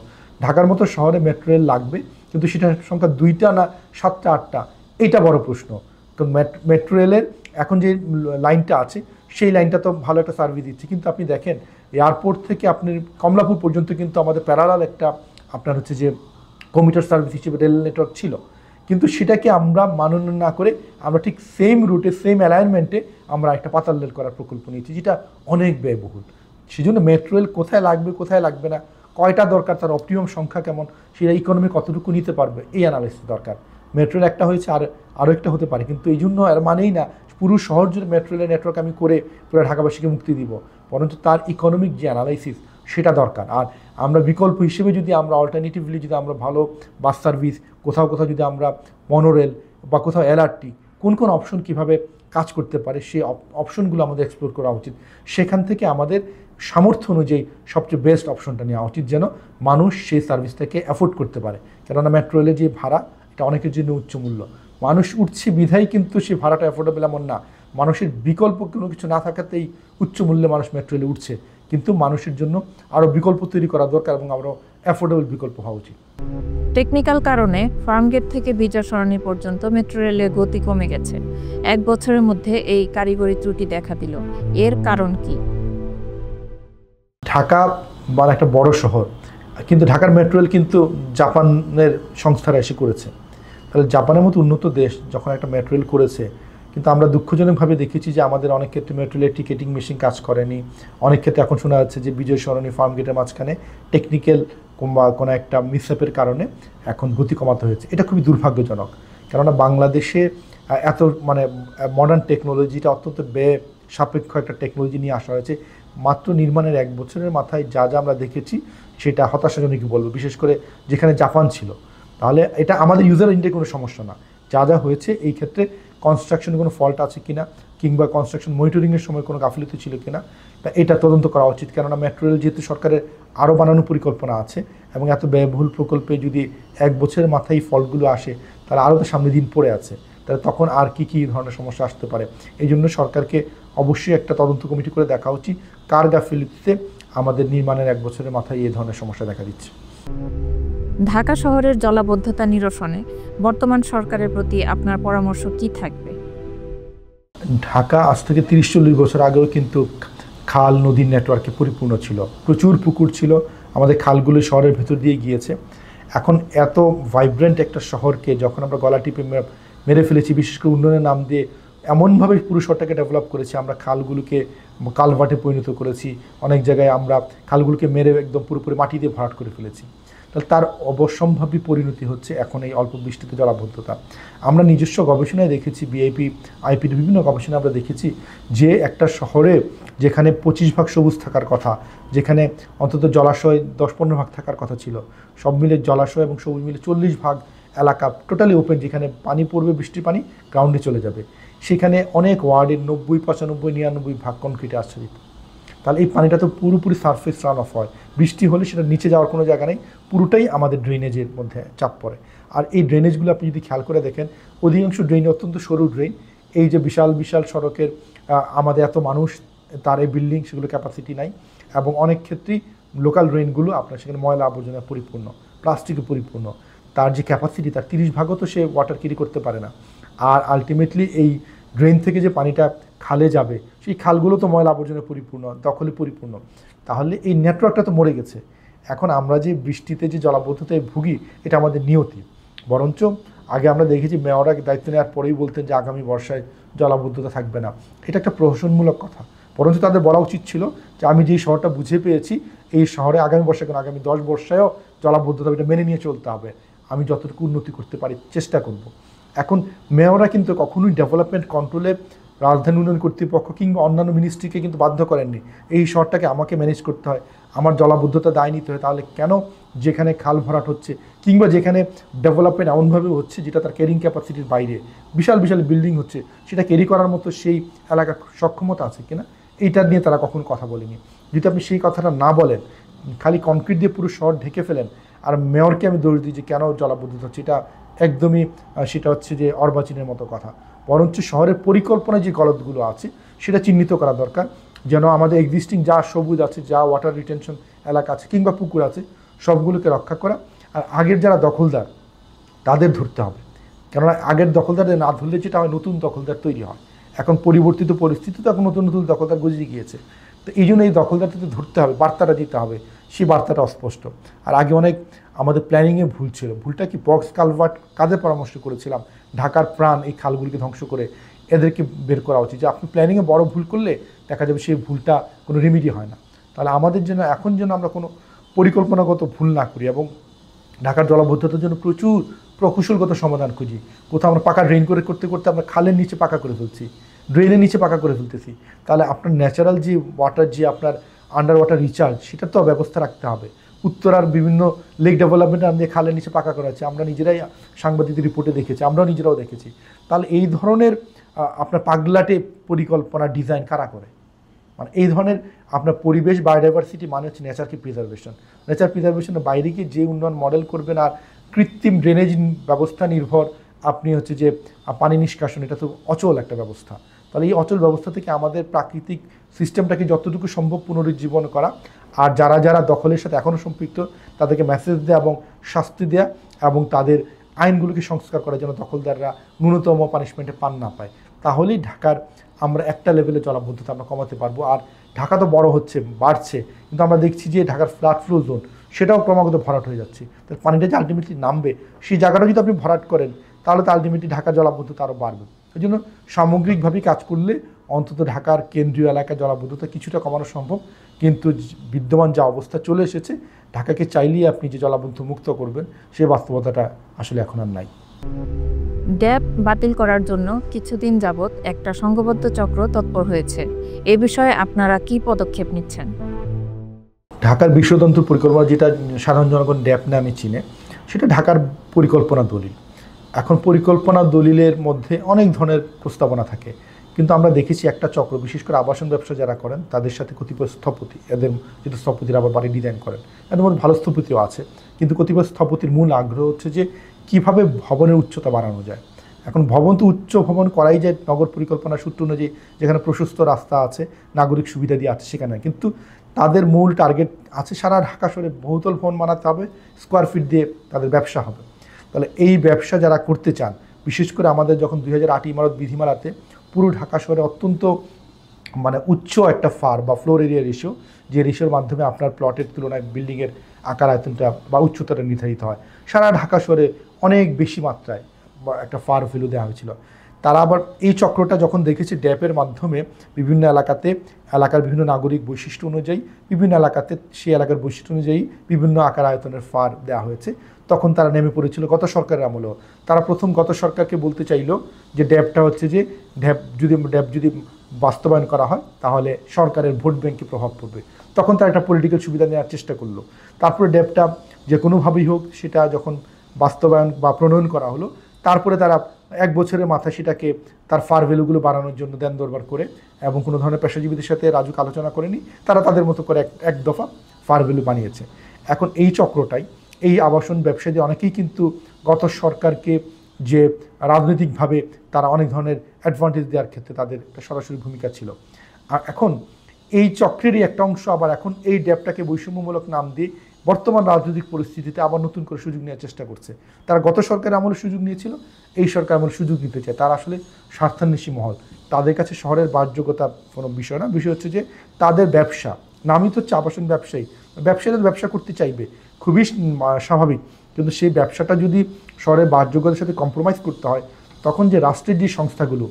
Speaker 1: ঢাকার মতো শহরে মেট্রো রেল লাগবে, কিন্তু সেটার সংখ্যা 2টা না 7টা 8টা, এইটা বড় প্রশ্ন। কারণ মেট্রো রেলের এখন যে লাইনটা আছে সেই লাইনটা তো ভালো একটা সার্ভিস দিচ্ছে, কিন্তু আপনি দেখেন এয়ারপোর্ট থেকে আপনি কমলাপুর পর্যন্ত কিন্তু আমাদের প্যারালাল একটা আপনার হচ্ছে যে কমিউটার সার্ভিস হিসেবে রেল নেটওয়ার্ক ছিল, কিন্তু সেটাকে আমরা মানন না করে আমরা ঠিক সেম রুটে সেম অ্যালাইনমেন্টে আমরা একটা পাতাল রেল করার প্রকল্প নিয়েছি, যেটা অনেক ব্যয়বহুল। সেই জন্য মেট্রো রেল কোথায় লাগবে কোথায় লাগবে না, কয়টা দরকার, তার অপটিমাম সংখ্যা কেমন, সেটা ইকোনমি কতটুকু নিতে পারবে, এই অ্যানালাইসিস দরকার। মেট্রো রেল একটা হয়েছে, আরও একটা হতে পারে, কিন্তু এই জন্য আর মানেই না পুরো শহর জুড়ে মেট্রো রেলের নেটওয়ার্ক আমি করে পুরো ঢাকাবাসীকে মুক্তি দিব, বরঞ্চ তার ইকোনমিক যে অ্যানালাইসিস সেটা দরকার। আর আমরা বিকল্প হিসেবে যদি আমরা অল্টারনেটিভলি যদি আমরা ভালো বাস সার্ভিস, কোথাও কোথাও যদি আমরা মনোরেল বা কোথাও এলআরটি, কোন কোন অপশন কীভাবে কাজ করতে পারে সেই অপশনগুলো আমাদের এক্সপ্লোর করা উচিত। সেখান থেকে আমাদের সামর্থ্য অনুযায়ী সবচেয়ে বেস্ট অপশনটা নেওয়া উচিত, যেন মানুষ সেই সার্ভিসটাকে অ্যাফোর্ড করতে পারে। কেননা মেট্রো রেলের যে ভাড়া, এটা অনেকের জন্য উচ্চ মূল্য, মানুষ উঠছে বিধায় কিন্তু সেই ভাড়াটা অ্যাফোর্ডেবল এমন না, মানুষের বিকল্প কোনো কিছু না থাকাতেই উচ্চ মূল্যে মানুষ মেট্রো রেলে উঠছে, কিন্তু মানুষের জন্য আরও বিকল্প তৈরি করা দরকার এবং আরও অ্যাফোর্ডেবল বিকল্প হওয়া উচিত।
Speaker 2: টেকনিক্যাল কারণে ফার্মগেট থেকে বিজয় সরণি পর্যন্ত মেট্রো রেলের গতি কমে গেছে। 1 বছরের মধ্যে এই কারিগরি ত্রুটি দেখা দিল, এর কারণ কি?
Speaker 1: ঢাকা মানে একটা বড় শহর, কিন্তু ঢাকার মেট্রো রেল কিন্তু জাপানের সংস্থারা এসে করেছে। তাহলে জাপানের মতো উন্নত দেশ যখন একটা মেট্রো রেল করেছে, কিন্তু আমরা দুঃখজনকভাবে দেখেছি যে আমাদের অনেক ক্ষেত্রে মেট্রো রেলের টিকেটিং মেশিন কাজ করেনি। অনেক ক্ষেত্রে এখন শোনা যাচ্ছে যে বিজয় সরণি ফার্মগেটের মাঝখানে টেকনিক্যাল কিংবা কোনো একটা মিসঅ্যাপের কারণে এখন গতি কমাতে হয়েছে। এটা খুবই দুর্ভাগ্যজনক, কেননা বাংলাদেশে এত মানে মডার্ন টেকনোলজিটা অত্যন্ত ব্যয় সাপেক্ষ একটা টেকনোলজি নিয়ে আসা হয়েছে। মাত্র নির্মাণের 1 বছরের মাথায় যা যা আমরা দেখেছি সেটা হতাশাজনকই বলবো, বিশেষ করে যেখানে জাপান ছিল। তাহলে এটা আমাদের ইউজার ইন্ডের কোনো সমস্যা না, যা যা হয়েছে এই ক্ষেত্রে কনস্ট্রাকশনে কোনো ফল্ট আছে কিনা কিংবা কনস্ট্রাকশন মনিটরিংয়ের সময় কোনো গাফিলতি ছিল কিনা, তা এটা তদন্ত করা উচিত। কেননা মেট্রো রেল যেহেতু সরকারের আরও বানানোর পরিকল্পনা আছে এবং এত ব্যয়বহুল প্রকল্পে যদি 1 বছরের মাথায় এই ফল্টগুলো আসে, তাহলে আরও তো সামনে দিন পড়ে আছে, তাহলে তখন আর কি কী ধরনের সমস্যা আসতে পারে। এই জন্য সরকারকে অবশ্যই একটা তদন্ত কমিটি করে দেখা উচিত কার গাফিলতিতে আমাদের নির্মাণের 1 বছরের মাথায় এই ধরনের সমস্যা দেখা দিচ্ছে।
Speaker 2: ঢাকা শহরের জলাবদ্ধতা নিরসনে বর্তমান সরকারের প্রতি আপনার পরামর্শ কি থাকবে?
Speaker 1: ঢাকা আজ থেকে 30-40 বছর আগেও কিন্তু খাল নদীর নেটওয়ার্কে পরিপূর্ণ ছিল, প্রচুর পুকুর ছিল, আমাদের খালগুলো শহরের ভেতর দিয়ে গিয়েছে। এখন এত ভাইব্রেন্ট একটা শহরকে যখন আমরা গলা টিপে মেরে ফেলেছি, বিশেষ করে উন্নয়নের নাম দিয়ে এমনভাবে পুরো শহরটাকে ডেভেলপ করেছি, আমরা খালগুলোকে কালভার্টে পরিণত করেছি, অনেক জায়গায় আমরা খালগুলোকে মেরে একদম পুরোপুরি মাটি দিয়ে ভরাট করে ফেলেছি। তাহলে তার অবশ্যম্ভাবী পরিণতি হচ্ছে এখন এই অল্প বৃষ্টিতে জলাবদ্ধতা। আমরা নিজস্ব গবেষণায় দেখেছি, আইপির বিভিন্ন গবেষণায় আমরা দেখেছি যে একটা শহরে যেখানে 25 ভাগ সবুজ থাকার কথা, যেখানে অন্তত জলাশয় 10-15 ভাগ থাকার কথা ছিল, সব মিলে জলাশয় এবং সবুজ মিলে 40 ভাগ এলাকা টোটালি ওপেন, যেখানে পানি পড়বে, বৃষ্টির পানি গ্রাউন্ডে চলে যাবে, সেখানে অনেক ওয়ার্ডের 90-95-99 ভাগ কনক্রিটে আচ্ছাদিত। তাহলে এই পানিটা তো পুরোপুরি সারফেস রান অফ হয়, বৃষ্টি হলে সেটা নিচে যাওয়ার কোনো জায়গা নেই, পুরোটাই আমাদের ড্রেনেজের মধ্যে চাপ পড়ে। আর এই ড্রেনেজগুলো আপনি যদি খেয়াল করে দেখেন, অধিকাংশ ড্রেন অত্যন্ত সরু ড্রেন। এই যে বিশাল বিশাল সড়কের আমাদের এত মানুষ, তার এই বিল্ডিং, সেগুলো ক্যাপাসিটি নাই, এবং অনেক ক্ষেত্রেই লোকাল ড্রেনগুলো আপনার সেখানে ময়লা আবর্জনা পরিপূর্ণ, প্লাস্টিকে পরিপূর্ণ, তার যে ক্যাপাসিটি তার 30 ভাগও তো সে ওয়াটার ক্যারি করতে পারে না। আর আলটিমেটলি এই ড্রেন থেকে যে পানিটা খালে যাবে, সেই খালগুলো তো ময়লা আবর্জনা পরিপূর্ণ, দখলে পরিপূর্ণ। তাহলে এই নেটওয়ার্কটা তো মরে গেছে। এখন আমরা যে বৃষ্টিতে যে জলাবদ্ধতায় ভুগি, এটা আমাদের নিয়তি। বরঞ্চ আগে আমরা দেখেছি মেয়ররা দায়িত্ব নেওয়ার পরেই বলতেন যে আগামী বর্ষায় জলাবদ্ধতা থাকবে না, এটা একটা প্রহসনমূলক কথা। বরঞ্চ তাদের বলা উচিত ছিল যে আমি যেই শহরটা বুঝে পেয়েছি, এই শহরে আগামী বর্ষায় কেন আগামী 10 বর্ষায়ও জলাবদ্ধতা, এটা মেনে নিয়ে চলতে হবে, আমি যতটুকু উন্নতি করতে পারি চেষ্টা করব। এখন মেয়ররা কিন্তু কখনোই ডেভেলপমেন্ট কন্ট্রোলে রাজধানী উন্নয়ন কর্তৃপক্ষ কিংবা অন্যান্য মিনিস্ট্রিকে কিন্তু বাধ্য করেননি এই শহরটাকে আমাকে ম্যানেজ করতে হয়, আমার জলাবদ্ধতা দায় নিতে হয়। তাহলে কেন যেখানে খাল ভরাট হচ্ছে কিংবা যেখানে ডেভেলপমেন্ট এমনভাবে হচ্ছে যেটা তার ক্যারিং ক্যাপাসিটির বাইরে, বিশাল বিশাল বিল্ডিং হচ্ছে, সেটা ক্যারি করার মতো সেই এলাকার সক্ষমতা আছে কিনা, এইটা নিয়ে তারা কখনো কথা বলেনি। যদি আপনি সেই কথাটা না বলেন, খালি কনক্রিট দিয়ে পুরো শহর ঢেকে ফেলেন, আর মেয়রকে আমি দোষ দিই যে কেন জলাবদ্ধতা হচ্ছে, এটা একদমই সেটা হচ্ছে যে অর্বাচীনের মতো কথা। বরঞ্চ শহরের পরিকল্পনায় যে গলতগুলো আছে সেটা চিহ্নিত করা দরকার, যেন আমাদের এক্সিস্টিং যা সবুজ আছে, যা ওয়াটার রিটেনশন এলাকা আছে কিংবা পুকুর আছে, সবগুলোকে রক্ষা করা। আর আগের যারা দখলদার তাদের ধরতে হবে, কেননা আগের দখলদারদের না ধরলে যেটা হয় নতুন দখলদার তৈরি হয়। এখন পরিবর্তিত পরিস্থিতিতে এখন নতুন নতুন দখলদার গজিয়ে গিয়েছে। তো এই জন্য এই দখলদারটাকে ধরতে হবে, বার্তাটা দিতে হবে, সেই বার্তাটা অস্পষ্ট। আর আগে অনেক আমাদের প্ল্যানিংয়ে ভুল ছিল। ভুলটা কি, বক্স কালভার্ট কাদের পরামর্শ করেছিলাম, ঢাকার প্রাণ এই খালগুলিকে ধ্বংস করে এদেরকে বের করা উচিত। যে আপনি প্ল্যানিংয়ে বড় ভুল করলে দেখা যাবে সেই ভুলটা কোনো রেমিডি হয় না। তাহলে আমাদের জন্য এখন যেন আমরা কোনো পরিকল্পনাগত ভুল না করি এবং ঢাকার জলাবদ্ধতার জন্য প্রচুর প্রকৌশলগত সমাধান খুঁজি। কোথাও আমরা পাকা ড্রেন করতে করতে আমরা খালের নিচে পাকা করে ফেলছি, ড্রেনের নিচে পাকা করে ফেলতেছি। তাহলে আপনার ন্যাচারাল যে ওয়াটার, যে আপনার আন্ডার ওয়াটার রিচার্জ, সেটার তো ব্যবস্থা রাখতে হবে। উত্তরার বিভিন্ন লেক ডেভেলপমেন্টে আমাদের খালের নিচে পাকা করা আছে, আমরা নিজেরাই সাংবাদিক রিপোর্টে দেখেছি, আমরাও নিজেরাও দেখেছি। তাহলে এই ধরনের আপনার পাগলাটে পরিকল্পনা ডিজাইন কারা করে? মানে এই ধরনের আপনার পরিবেশ বায়োডাইভার্সিটি মানে হচ্ছে নেচারকে প্রিজার্ভেশন। নেচার প্রিজার্ভেশনের বাইরে গিয়ে যে উন্নয়ন মডেল করবেন আর কৃত্রিম ড্রেনেজ ব্যবস্থা নির্ভর আপনি হচ্ছে যে পানি নিষ্কাশন, এটা তো অচল একটা ব্যবস্থা। তাহলে এই অচল ব্যবস্থা থেকে আমাদের প্রাকৃতিক সিস্টেমটাকে যতটুকু সম্ভব পুনরুজ্জীবন করা, আর যারা যারা দখলের সাথে এখনও সম্পৃক্ত তাদেরকে মেসেজ দেওয়া এবং শাস্তি দেওয়া এবং তাদের আইনগুলোকে সংস্কার করা যেন দখলদাররা ন্যূনতম পানিশমেন্টে পান না পায়। তাহলেই ঢাকার আমরা একটা লেভেলে জলাবদ্ধতা আমরা কমাতে পারবো। আর ঢাকা তো বড় হচ্ছে, বাড়ছে, কিন্তু আমরা দেখছি যে ঢাকার ফ্লাড ফ্লো জোন সেটাও ক্রমাগত ভরাট হয়ে যাচ্ছে। তার পানিটা যে আলটিমেটলি নামবে সেই জায়গাটা যদি আপনি ভরাট করেন তাহলে তো আলটিমেটলি ঢাকা জলাবদ্ধতা আরও বাড়বে। এই জন্য সামগ্রিকভাবেই কাজ করলে অন্তত ঢাকার কেন্দ্রীয় এলাকায় জলাবদ্ধতা কিছুটা কমানো সম্ভব। কিন্তু বিদ্যমান যা অবস্থা চলে এসেছে, ঢাকাকে চাইলেই আপনি যে জলাবদ্ধ মুক্ত করবেন সেই বাস্তবতাটা আসলে এখন আর নাই।
Speaker 2: ড্যাব বাতিল করার জন্য কিছুদিন যাবৎ একটা সংঘবদ্ধ চক্র তৎপর হয়েছে। এ বিষয়ে আপনারা কি পদক্ষেপ নিচ্ছেন?
Speaker 1: ঢাকার বিশ্বতন্ত্র পরিকল্পনা, যেটা সাধারণ জনগণ ড্যাব নামে চিনে, সেটা ঢাকার পরিকল্পনা দলিল। এখন পরিকল্পনা দলিলের মধ্যে অনেক ধরনের প্রস্তাবনা থাকে, কিন্তু আমরা দেখেছি একটা চক্র, বিশেষ করে আবাসন ব্যবসা যারা করেন তাদের সাথে কতিপয় স্থপতি, এদের যেহেতু স্থপতিরা আবার বাড়ি ডিজাইন করেন, এদের মধ্যে ভালো স্থপতিও আছে, কিন্তু কতিপয় স্থপতির মূল আগ্রহ হচ্ছে যে কীভাবে ভবনের উচ্চতা বাড়ানো যায়। এখন ভবন তো উচ্চ ভবন করাই যায় নগর পরিকল্পনার সূত্র অনুযায়ী, যেখানে প্রশস্ত রাস্তা আছে, নাগরিক সুবিধা দিয়ে আছে সেখানে, কিন্তু তাদের মূল টার্গেট আছে সারা ঢাকা শহরে বহুতল ভবন বানাতে হবে, স্কোয়ার ফিট দিয়ে তাদের ব্যবসা হবে। তাহলে এই ব্যবসা যারা করতে চান, বিশেষ করে আমাদের যখন 2008 ইমারত বিধিমালাতে পুরো ঢাকা শহরে অত্যন্ত মানে উচ্চ একটা ফার বা ফ্লোর এরিয়া রেশিও, যে রেশিওর মাধ্যমে আপনার প্লটের তুলনায় বিল্ডিংয়ের আকার আয়তনটা বা উচ্চতাটা নির্ধারিত হয়, সারা ঢাকা শহরে অনেক বেশি মাত্রায় একটা ফার ভ্যালু দেওয়া হয়েছিল। তারা আবার এই চক্রটা যখন দেখেছে ড্যাপের মাধ্যমে বিভিন্ন এলাকার বিভিন্ন নাগরিক বৈশিষ্ট্য অনুযায়ী, বিভিন্ন এলাকাতে সেই এলাকার বৈশিষ্ট্য অনুযায়ী বিভিন্ন আকার আয়তনের ফার দেওয়া হয়েছে, তখন তারা নেমে পড়েছিল গত সরকারের আমলেও। তারা প্রথম গত সরকারকে বলতে চাইলো যে ড্যাবটা হচ্ছে যে ড্যাব যদি বাস্তবায়ন করা হয় তাহলে সরকারের ভোট ব্যাংকে প্রভাব পড়বে। তখন তারা একটা পলিটিক্যাল সুবিধা নেওয়ার চেষ্টা করলো। তারপরে ড্যাবটা যে কোনোভাবেই হোক সেটা যখন বাস্তবায়ন বা প্রণয়ন করা হলো, তারপরে তারা 1 বছরের মাথায় সেটাকে তার ফার ভ্যালুগুলো বাড়ানোর জন্য দেন দরবার করে এবং কোনো ধরনের পেশাজীবীদের সাথে রাজুক আলোচনা করেনি, তারা তাদের মতো করে এক দফা ফার ভ্যালু বানিয়েছে। এখন এই চক্রটাই, এই আবাসন ব্যবসায়ী অনেকেই কিন্তু গত সরকারকে যে রাজনৈতিকভাবে তারা অনেক ধরনের অ্যাডভান্টেজ দেওয়ার ক্ষেত্রে তাদের একটা সরাসরি ভূমিকা ছিল। আর এখন এই চক্রেরই একটা অংশ আবার এখন এই ড্যাবটাকে বৈষম্যমূলক নাম দিয়ে বর্তমান রাজনৈতিক পরিস্থিতিতে আবার নতুন করে সুযোগ নেওয়ার চেষ্টা করছে। তারা গত সরকার আমলে সুযোগ নিয়েছিল, এই সরকার আমলে সুযোগ নিতে চায়। তারা আসলে স্বার্থান্বেষী মহল, তাদের কাছে শহরের বাসযোগ্যতা কোনো বিষয় না, বিষয় হচ্ছে যে তাদের ব্যবসা, নামই তো হচ্ছে আবাসন ব্যবসায়ী, ব্যবসায়ীরা ব্যবসা করতে চাইবে, খুবই স্বাভাবিক। কিন্তু সেই ব্যবসাটা যদি শহরের বাসযোগ্যতার সাথে কম্প্রোমাইজ করতে হয়, তখন যে রাষ্ট্রের যে সংস্থাগুলো,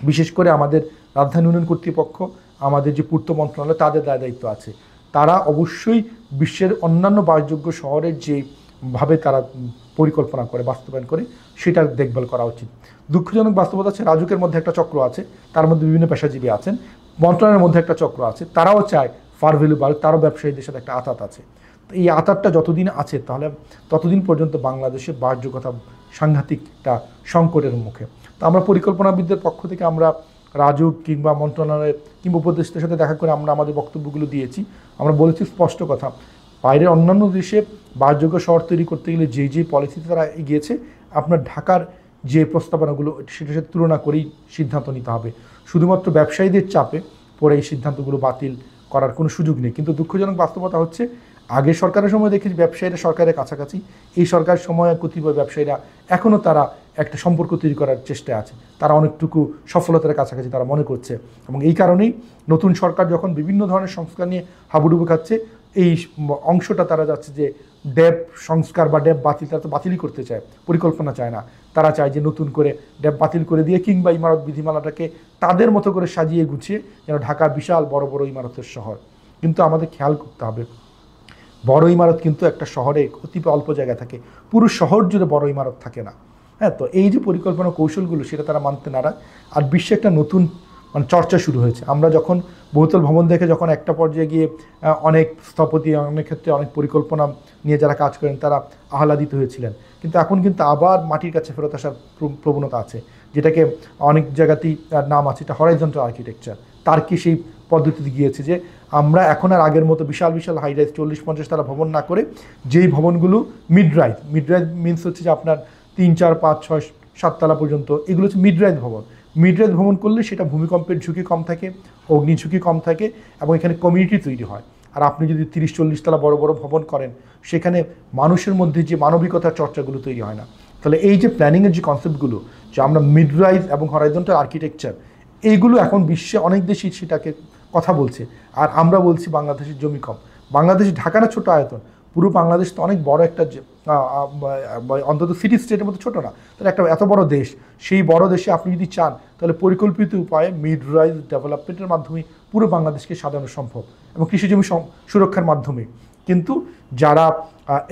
Speaker 1: বিশেষ করে আমাদের রাজধানী উন্নয়ন কর্তৃপক্ষ, আমাদের যে পূর্ত মন্ত্রণালয়, তাদের দায়িত্ব আছে। তারা অবশ্যই বিশ্বের অন্যান্য বাসযোগ্য শহরের যেভাবে তারা পরিকল্পনা করে বাস্তবায়ন করে সেটার দেখভাল করা উচিত। দুঃখজনক বাস্তবতা আছে, রাজুকের মধ্যে একটা চক্র আছে, তার মধ্যে বিভিন্ন পেশাজীবী আছেন, মন্ত্রণালয়ের মধ্যে একটা চক্র আছে, তারাও চায় ফার ভ্যালু বাড়ুক, তারও ব্যবসায়ীদের সাথে একটা আঁতাত আছে। এই আঁতাতটা যতদিন আছে তাহলে ততদিন পর্যন্ত বাংলাদেশে বাসযোগ্যতা সাংঘাতিক একটা সংকটের মুখে। তো আমরা পরিকল্পনাবিদদের পক্ষ থেকে আমরা রাজুক কিংবা মন্ত্রণালয়ের কিংবা উপদেষ্টার সাথে দেখা করে আমরা আমাদের বক্তব্যগুলো দিয়েছি। আমরা বলেছি স্পষ্ট কথা, বাইরের অন্যান্য দেশে বাসযোগ্য শহর তৈরি করতে গেলে যে পলিসিতে তারা এগিয়েছে, আপনার ঢাকার যে প্রস্তাবনাগুলো সেটার সাথে তুলনা করেই সিদ্ধান্ত নিতে হবে। শুধুমাত্র ব্যবসায়ীদের চাপে পরে এই সিদ্ধান্তগুলো বাতিল করার কোনো সুযোগ নেই। কিন্তু দুঃখজনক বাস্তবতা হচ্ছে, আগে সরকারের সময় দেখেছি ব্যবসায়ীরা সরকারের কাছাকাছি, এই সরকারের সময় কতিপয় ব্যবসায়ীরা এখনও তারা একটা সম্পর্ক তৈরি করার চেষ্টায় আছে, তারা অনেকটুকু সফলতার কাছাকাছি তারা মনে করছে। এবং এই কারণেই নতুন সরকার যখন বিভিন্ন ধরনের সংস্কার নিয়ে হাবুডুবু খাচ্ছে, এই অংশটা তারা যাচ্ছে যে ড্যাব সংস্কার বা ড্যাব বাতিল, তারা তো বাতিলই করতে চায়, পরিকল্পনা চায় না। তারা চায় যে নতুন করে ড্যাব বাতিল করে দিয়ে কিংবা ইমারত বিধিমালাটাকে তাদের মতো করে সাজিয়ে গুছিয়ে যেন ঢাকার বিশাল বড় বড় ইমারতের শহর। কিন্তু আমাদের খেয়াল করতে হবে, বড় ইমারত কিন্তু একটা শহরে অতি অল্প জায়গায় থাকে, পুরো শহর জুড়ে বড় ইমারত থাকে না। হ্যাঁ, তো এই যে পরিকল্পনা কৌশলগুলো সেটা তারা মানতে নারাজ। আর বিশ্বে একটা নতুন চর্চা শুরু হয়েছে। আমরা যখন বহুতল ভবন দেখে যখন একটা পর্যায়ে গিয়ে অনেক স্থপতি, অনেক ক্ষেত্রে অনেক পরিকল্পনা নিয়ে যারা কাজ করেন তারা আহ্লাদিত হয়েছিলেন, কিন্তু এখন কিন্তু আবার মাটির কাছে ফেরত আসার প্রবণতা আছে, যেটাকে অনেক জায়গাতেই নাম আছে, এটা হরাইজন্টাল আর্কিটেকচার। তার কি সেই পদ্ধতিতে গিয়েছে যে আমরা এখন আর আগের মতো বিশাল বিশাল হাই রাইজ 40-50 তলা ভবন না করে যেই ভবনগুলো মিড রাইজ মিনস হচ্ছে যে আপনার 3, 4, 5, 6, 7 তলা পর্যন্ত, এগুলো হচ্ছে মিড রাইজ ভবন। মিড রাইজ ভবন করলে সেটা ভূমিকম্পের ঝুঁকি কম থাকে, অগ্নি ঝুঁকি কম থাকে এবং এখানে কমিউনিটি তৈরি হয়। আর আপনি যদি 30-40 তলা বড় বড় ভবন করেন, সেখানে মানুষের মধ্যে যে মানবিকতার চর্চাগুলো তৈরি হয় না। তাহলে এই যে প্ল্যানিংয়ের যে কনসেপ্টগুলো, যে আমরা মিড রাইজ এবং হরাইজন্টাল আর্কিটেকচার, এইগুলো এখন বিশ্বে অনেক দেশই সেটাকে কথা বলছে। আর আমরা বলছি বাংলাদেশের জমি কম। বাংলাদেশ ঢাকার ছোট আয়তন, পুরো বাংলাদেশ তো অনেক বড় একটা, অন্তত সিটি স্টেটের মতো ছোটো না, তাহলে একটা এত বড় দেশ, সেই বড় দেশে আপনি যদি চান তাহলে পরিকল্পিত উপায়ে মিড রাইজ ডেভেলপমেন্টের মাধ্যমে পুরো বাংলাদেশকে সাজানো সম্ভব এবং কৃষিজমি সুরক্ষার মাধ্যমে। কিন্তু যারা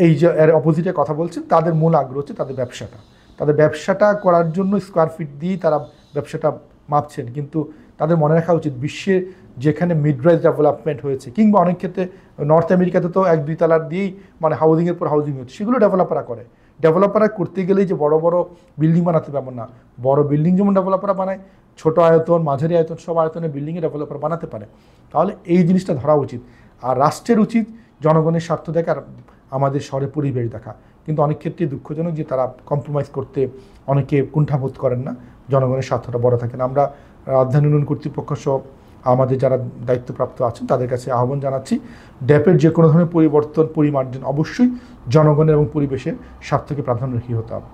Speaker 1: এই যে এর অপোজিটে কথা বলছেন, তাদের মূল আগ্রহ হচ্ছে তাদের ব্যবসাটা করার জন্য স্কোয়ার ফিট দিয়েই তারা ব্যবসাটা মাপছেন। কিন্তু তাদের মনে রাখা উচিত, বিশ্বে যেখানে মিড রাইজ ডেভেলপমেন্ট হয়েছে, কিংবা অনেক ক্ষেত্রে নর্থ আমেরিকাতে তো 1-2 তলার দিয়েই মানে হাউজিংয়ের পর হাউজিং হচ্ছে, সেগুলো ডেভেলপাররা করে। ডেভেলপাররা করতে গেলেই যে বড় বড় বিল্ডিং বানাতে পারবেন না, বড় বিল্ডিং যেমন ডেভেলপাররা বানায়, ছোট আয়তন, মাঝারি আয়তন, সব আয়তনের বিল্ডিংয়ে ডেভেলপার বানাতে পারে। তাহলে এই জিনিসটা ধরা উচিত। আর রাষ্ট্রের উচিত জনগণের স্বার্থ দেখা আর আমাদের শহরে পরিবেশ দেখা। কিন্তু অনেক ক্ষেত্রে দুঃখজনক যে তারা কম্প্রোমাইজ করতে অনেকে কুণ্ঠাবোধ করেন না, জনগণের স্বার্থটা বড় থাকে না। আমরা রাজধানী উন্নয়ন কর্তৃপক্ষ সহ আমাদের যারা দায়িত্বপ্রাপ্ত আছেন তাদের কাছে আহ্বান জানাচ্ছি, ড্যাপের যে কোনো ধরনের পরিবর্তন, পরিমার্জন অবশ্যই জনগণের এবং পরিবেশের স্বার্থকে প্রাধান্য রেখে হতে হবে।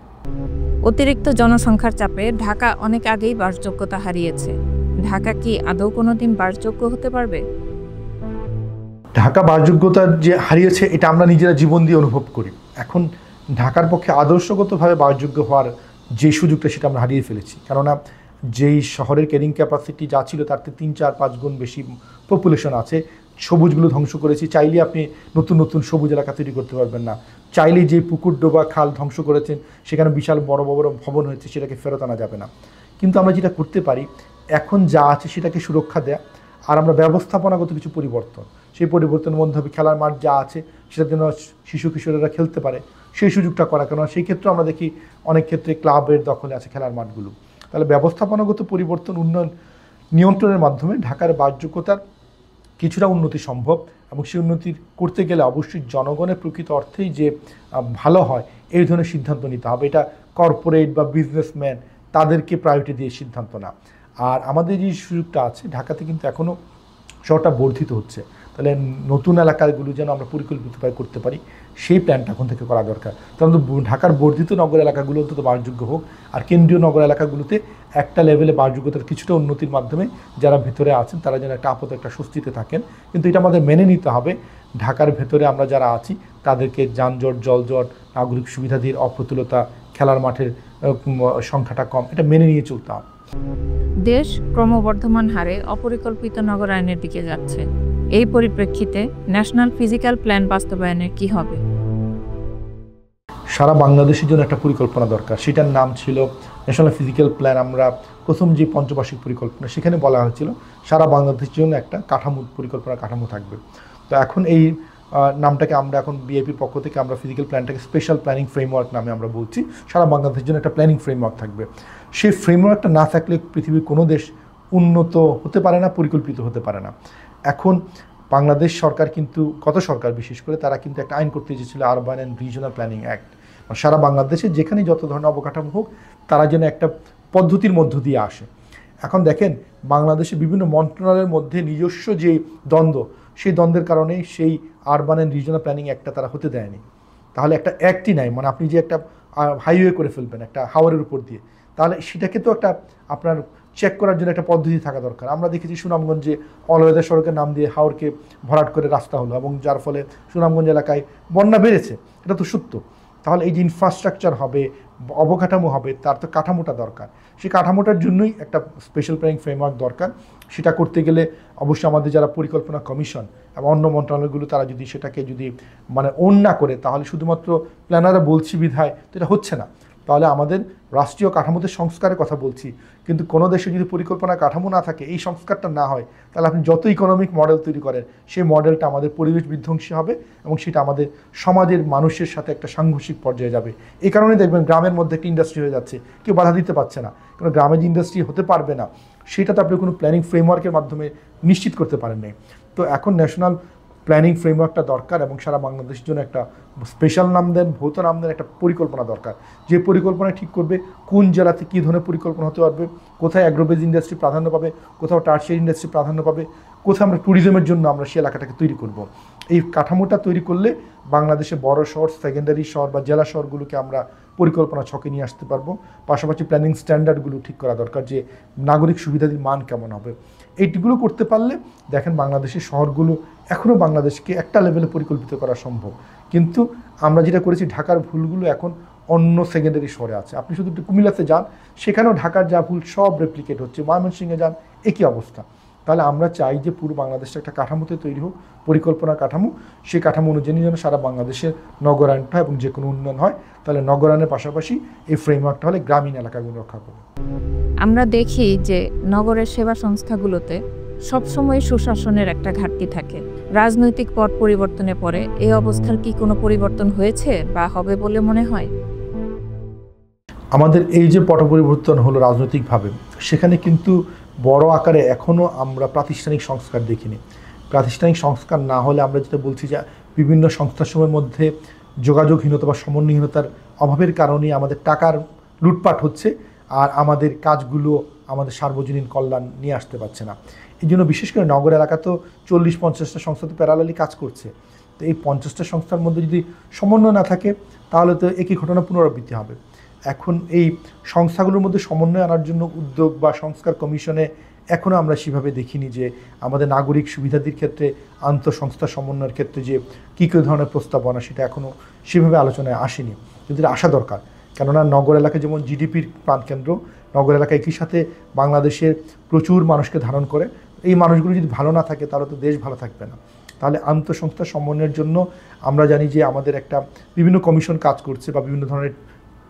Speaker 2: অতিরিক্ত জনসংখ্যার চাপে ঢাকা অনেক আগেই বাসযোগ্যতা হারিয়েছে। ঢাকা কি আদৌ কোনোদিন বাসযোগ্য হতে পারবে?
Speaker 1: ঢাকা বাসযোগ্যতা যে হারিয়েছে, এটা আমরা নিজেরা জীবন দিয়ে অনুভব করি। এখন ঢাকার পক্ষে আদর্শগতভাবে বাসযোগ্য হওয়ার যে সুযোগটা, সেটা আমরা হারিয়ে ফেলেছি। কেননা যেই শহরের ক্যারিং ক্যাপাসিটি যা ছিল তার থেকে 3-4-5 গুণ বেশি পপুলেশন আছে। সবুজগুলো ধ্বংস করেছি, চাইলে আপনি নতুন নতুন সবুজ এলাকা তৈরি করতে পারবেন না। চাইলেই যে পুকুর ডোবা খাল ধ্বংস করেছেন, সেখানে বিশাল বড় বড় ভবন হয়েছে, সেটাকে ফেরত আনা যাবে না। কিন্তু আমরা যেটা করতে পারি, এখন যা আছে সেটাকে সুরক্ষা দেয়া, আর আমরা ব্যবস্থাপনাগত কিছু পরিবর্তন, সেই পরিবর্তনের মধ্যে হবে খেলার মাঠ যা আছে সেটার জন্য শিশু কিশোরেরা খেলতে পারে, সেই সুযোগটা করা। কেন সেই ক্ষেত্রে আমরা দেখি অনেক ক্ষেত্রে ক্লাবের দখলে আছে খেলার মাঠগুলো। তাহলে ব্যবস্থাপনাগত পরিবর্তন, উন্নয়ন, নিয়ন্ত্রণের মাধ্যমে ঢাকার বাসযোগ্যতার কিছুটা উন্নতি সম্ভব। এবং সেই উন্নতি করতে গেলে অবশ্যই জনগণের প্রকৃত অর্থেই যে ভালো হয় এই ধরনের সিদ্ধান্ত নিতে হবে। এটা কর্পোরেট বা বিজনেসম্যান তাদেরকে প্রায়োরিটি দিয়ে সিদ্ধান্ত না। আর আমাদের যে সুযোগটা আছে, ঢাকাতে কিন্তু এখনও শহরটা বর্ধিত হচ্ছে। তাহলে নতুন এলাকাগুলো যেন আমরা পরিকল্পিতভাবে করতে পারি, সেই প্ল্যানটা এখন থেকে করা দরকার। কারণ ঢাকার বর্ধিত নগর এলাকাগুলো অন্তত বাসযোগ্য হোক, আর কেন্দ্রীয় নগর এলাকাগুলোতে একটা লেভেলে বাসযোগ্যতার কিছুটা উন্নতির মাধ্যমে যারা ভেতরে আছেন তারা যেন একটা আপাতত একটা স্বস্তিতে থাকেন। কিন্তু এটা আমাদের মেনে নিতে হবে, ঢাকার ভেতরে আমরা যারা আছি তাদেরকে যানজট, জলজট, নাগরিক সুবিধাদির অপ্রতুলতা, খেলার মাঠের সংখ্যাটা কম, এটা মেনে নিয়ে চলতে হবে।
Speaker 2: দেশ ক্রমবর্ধমান হারে অপরিকল্পিত নগরায়নের দিকে যাচ্ছে। এই পরিপ্রেক্ষিতে ন্যাশনাল ফিজিক্যাল প্ল্যান বাস্তবায়নের কি হবে?
Speaker 1: সারা বাংলাদেশের জন্য একটা পরিকল্পনা দরকার, সেটার নাম ছিল ন্যাশনাল ফিজিক্যাল প্ল্যান। আমরা প্রথম যে পঞ্চবার্ষিক পরিকল্পনা, সেখানে বলা হয়েছিল সারা বাংলাদেশের জন্য একটা পরিকল্পনা কাঠামো থাকবে। তো এখন এই নামটাকে আমরা এখন বিএপির পক্ষ থেকে আমরা ফিজিক্যাল প্ল্যানটাকে স্পেশাল প্ল্যানিং ফ্রেমওয়ার্ক নামে আমরা বলছি। সারা বাংলাদেশের জন্য একটা প্ল্যানিং ফ্রেমওয়ার্ক থাকবে। সেই ফ্রেমওয়ার্কটা না থাকলে পৃথিবীর কোনো দেশ উন্নত হতে পারে না, পরিকল্পিত হতে পারে না। এখন বাংলাদেশ সরকার কিন্তু, গত সরকার বিশেষ করে, তারা কিন্তু একটা আইন করতে চেয়েছিল, urban and regional planning act. সারা বাংলাদেশে যেখানে যত ধরনের অবকাঠামো হোক, তারা যেন একটা পদ্ধতির মধ্য দিয়ে আসে। এখন দেখেন, বাংলাদেশে বিভিন্ন মন্ত্রণালয়ের মধ্যে নিজস্ব যে দ্বন্দ্ব, সেই দ্বন্দ্বের কারণেই সেই আরবান অ্যান্ড রিজিওনাল প্ল্যানিং অ্যাক্টটা তারা হতে দেয়নি। তাহলে একটা অ্যাক্টই নাই, মানে আপনি যে একটা হাইওয়ে করে ফেলবেন একটা হাওরের উপর দিয়ে, তাহলে সেটাকে তো একটা আপনার চেক করার জন্য একটা পদ্ধতি থাকা দরকার। আমরা দেখেছি সুনামগঞ্জে অলওয়েদার সড়কের নাম দিয়ে হাওরকে ভরাট করে রাস্তা হলো এবং যার ফলে সুনামগঞ্জ এলাকায় বন্যা বেড়েছে, এটা তো সত্য। তাহলে এই যে ইনফ্রাস্ট্রাকচার হবে, অবকাঠামো হবে, তার তো কাঠামোটা দরকার। সেই কাঠামোটার জন্যই একটা স্পেশাল প্ল্যানিং ফ্রেমওয়ার্ক দরকার। সেটা করতে গেলে অবশ্যই আমাদের যারা পরিকল্পনা কমিশন এবং অন্য মন্ত্রণালয়গুলো তারা যদি সেটাকে যদি মানে ওন না করে, তাহলে শুধুমাত্র প্ল্যানাররা বলছি বিধায় তো এটা হচ্ছে না। তাহলে আমাদের রাষ্ট্রীয় কাঠামোতে সংস্কারের কথা বলছি, কিন্তু কোনো দেশে যদি পরিকল্পনা কাঠামো না থাকে, এই সংস্কারটা না হয়, তাহলে আপনি যত ইকোনমিক মডেল তৈরি করেন, সেই মডেলটা আমাদের পরিবেশ বিধ্বংসী হবে এবং সেটা আমাদের সমাজের মানুষের সাথে একটা সাংঘর্ষিক পর্যায়ে যাবে। এই কারণে দেখবেন গ্রামের মধ্যে একটা ইন্ডাস্ট্রি হয়ে যাচ্ছে, কেউ বাধা দিতে পারছে না, কারণ গ্রামে যে ইন্ডাস্ট্রি হতে পারবে না সেটা তো আপনি কোনো প্ল্যানিং ফ্রেমওয়ার্কের মাধ্যমে নিশ্চিত করতে পারেন নাই। তো এখন ন্যাশনাল প্ল্যানিং ফ্রেমওয়ার্কটা দরকার এবং সারা বাংলাদেশের জন্য একটা স্পেশাল নাম দেন, ভৌত নাম দেন, একটা পরিকল্পনা দরকার। যে পরিকল্পনা ঠিক করবে কোন জেলাতে কী ধরনের পরিকল্পনা হতে পারবে, কোথায় অ্যাগ্রোবেজ ইন্ডাস্ট্রি প্রাধান্য পাবে, কোথাও টার্সিয়ারি ইন্ডাস্ট্রি প্রাধান্য পাবে, কোথায় আমরা ট্যুরিজমের জন্য আমরা সেই এলাকাটাকে তৈরি করব। এই কাঠামোটা তৈরি করলে বাংলাদেশে বড় শহর, সেকেন্ডারি শহর বা জেলা শহরগুলোকে আমরা পরিকল্পনা ছকে নিয়ে আসতে পারবো। পাশাপাশি প্ল্যানিং স্ট্যান্ডার্ডগুলো ঠিক করা দরকার, যে নাগরিক সুবিধাদির মান কেমন হবে। এইগুলো করতে পারলে দেখেন বাংলাদেশের শহরগুলো এখনও বাংলাদেশকে একটা লেভেলে পরিকল্পিত করা সম্ভব। কিন্তু আমরা যেটা করেছি, ঢাকার ভুলগুলো এখন অন্য সেকেন্ডারি শহরে আছে। আপনি শুধু একটু কুমিল্লাতে যান, সেখানেও ঢাকার যা ভুল সব রেপ্লিকেট হচ্ছে। ময়মনসিংহে যান, একই অবস্থা। তাহলে আমরা চাই যে পুরো বাংলাদেশটা একটা কাঠামোতে তৈরি হোক, পরিকল্পনা কাঠামো। সেই কাঠামো অনুযায়ী যেন সারা বাংলাদেশের নগরায়নটা এবং যে কোনো উন্নয়ন হয়, তাহলে নগরায়নের পাশাপাশি এই ফ্রেমওয়ার্কটা হলে গ্রামীণ এলাকাগুলো রক্ষা করবে।
Speaker 2: আমরা দেখি যে নগরের সেবা সংস্থাগুলোতে সবসময় সুশাসনের একটা ঘাটতি থাকে। রাজনৈতিক পট পরিবর্তনের পরে এই অবস্থার কি কোনো পরিবর্তন হয়েছে বা হবে বলে মনে হয়?
Speaker 1: আমাদের এই যে পট পরিবর্তন হলো রাজনৈতিকভাবে, সেখানে কিন্তু বড় আকারে এখনও আমরা প্রাতিষ্ঠানিক সংস্কার দেখিনি। প্রাতিষ্ঠানিক সংস্কার না হলে আমরা যেটা বলছি যে বিভিন্ন সংস্থাসমূহের মধ্যে যোগাযোগহীনতা বা সমন্বয়হীনতার অভাবের কারণে আমাদের টাকার লুটপাট হচ্ছে, আর আমাদের কাজগুলো আমাদের সার্বজনীন কল্যাণ নিয়ে আসতে পারছে না। এই জন্য বিশেষ করে নগর এলাকা তো 40-50টা সংস্থা তো প্যারালালি কাজ করছে। তো এই 50টা সংস্থার মধ্যে যদি সমন্বয় না থাকে, তাহলে তো একই ঘটনা পুনরাবৃত্তি হবে। এখন এই সংস্থাগুলোর মধ্যে সমন্বয় আনার জন্য উদ্যোগ বা সংস্কার কমিশনে এখনও আমরা সেভাবে দেখিনি যে আমাদের নাগরিক সুবিধাদির ক্ষেত্রে আন্তঃসংস্থা সমন্বয়ের ক্ষেত্রে যে কী কী ধরনের প্রস্তাবনা, সেটা এখনও সেভাবে আলোচনায় আসেনি, কিন্তু এটা আসা দরকার। কেননা নগর এলাকায় যেমন জিডিপির প্রাণকেন্দ্র, নগর এলাকা একই সাথে বাংলাদেশের প্রচুর মানুষকে ধারণ করে। এই মানুষগুলো যদি ভালো না থাকে, তাহলে তো দেশ ভালো থাকবে না। তাহলে আন্তঃসংস্থা সমন্বয়ের জন্য আমরা জানি যে আমাদের একটা বিভিন্ন কমিশন কাজ করছে বা বিভিন্ন ধরনের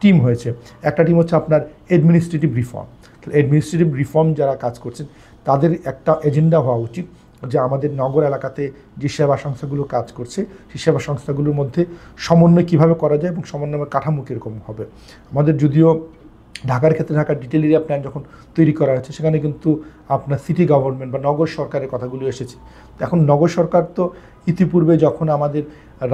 Speaker 1: টিম হয়েছে। একটা টিম হচ্ছে আপনার অ্যাডমিনিস্ট্রেটিভ রিফর্ম। তাহলে অ্যাডমিনিস্ট্রেটিভ রিফর্ম যারা কাজ করছেন, তাদের একটা এজেন্ডা হওয়া উচিত যে আমাদের নগর এলাকাতে যে সেবা সংস্থাগুলো কাজ করছে, সেই সেবা সংস্থাগুলোর মধ্যে সমন্বয় কীভাবে করা যায় এবং সমন্বয়ের কাঠামো কীরকম হবে। আমাদের যদিও ঢাকার ক্ষেত্রে ঢাকার ডিটেল এরিয়া প্ল্যান যখন তৈরি করা হয়েছে, সেখানে কিন্তু আপনার সিটি গভর্নমেন্ট বা নগর সরকারের কথাগুলো এসেছে। এখন নগর সরকার তো ইতিপূর্বে যখন আমাদের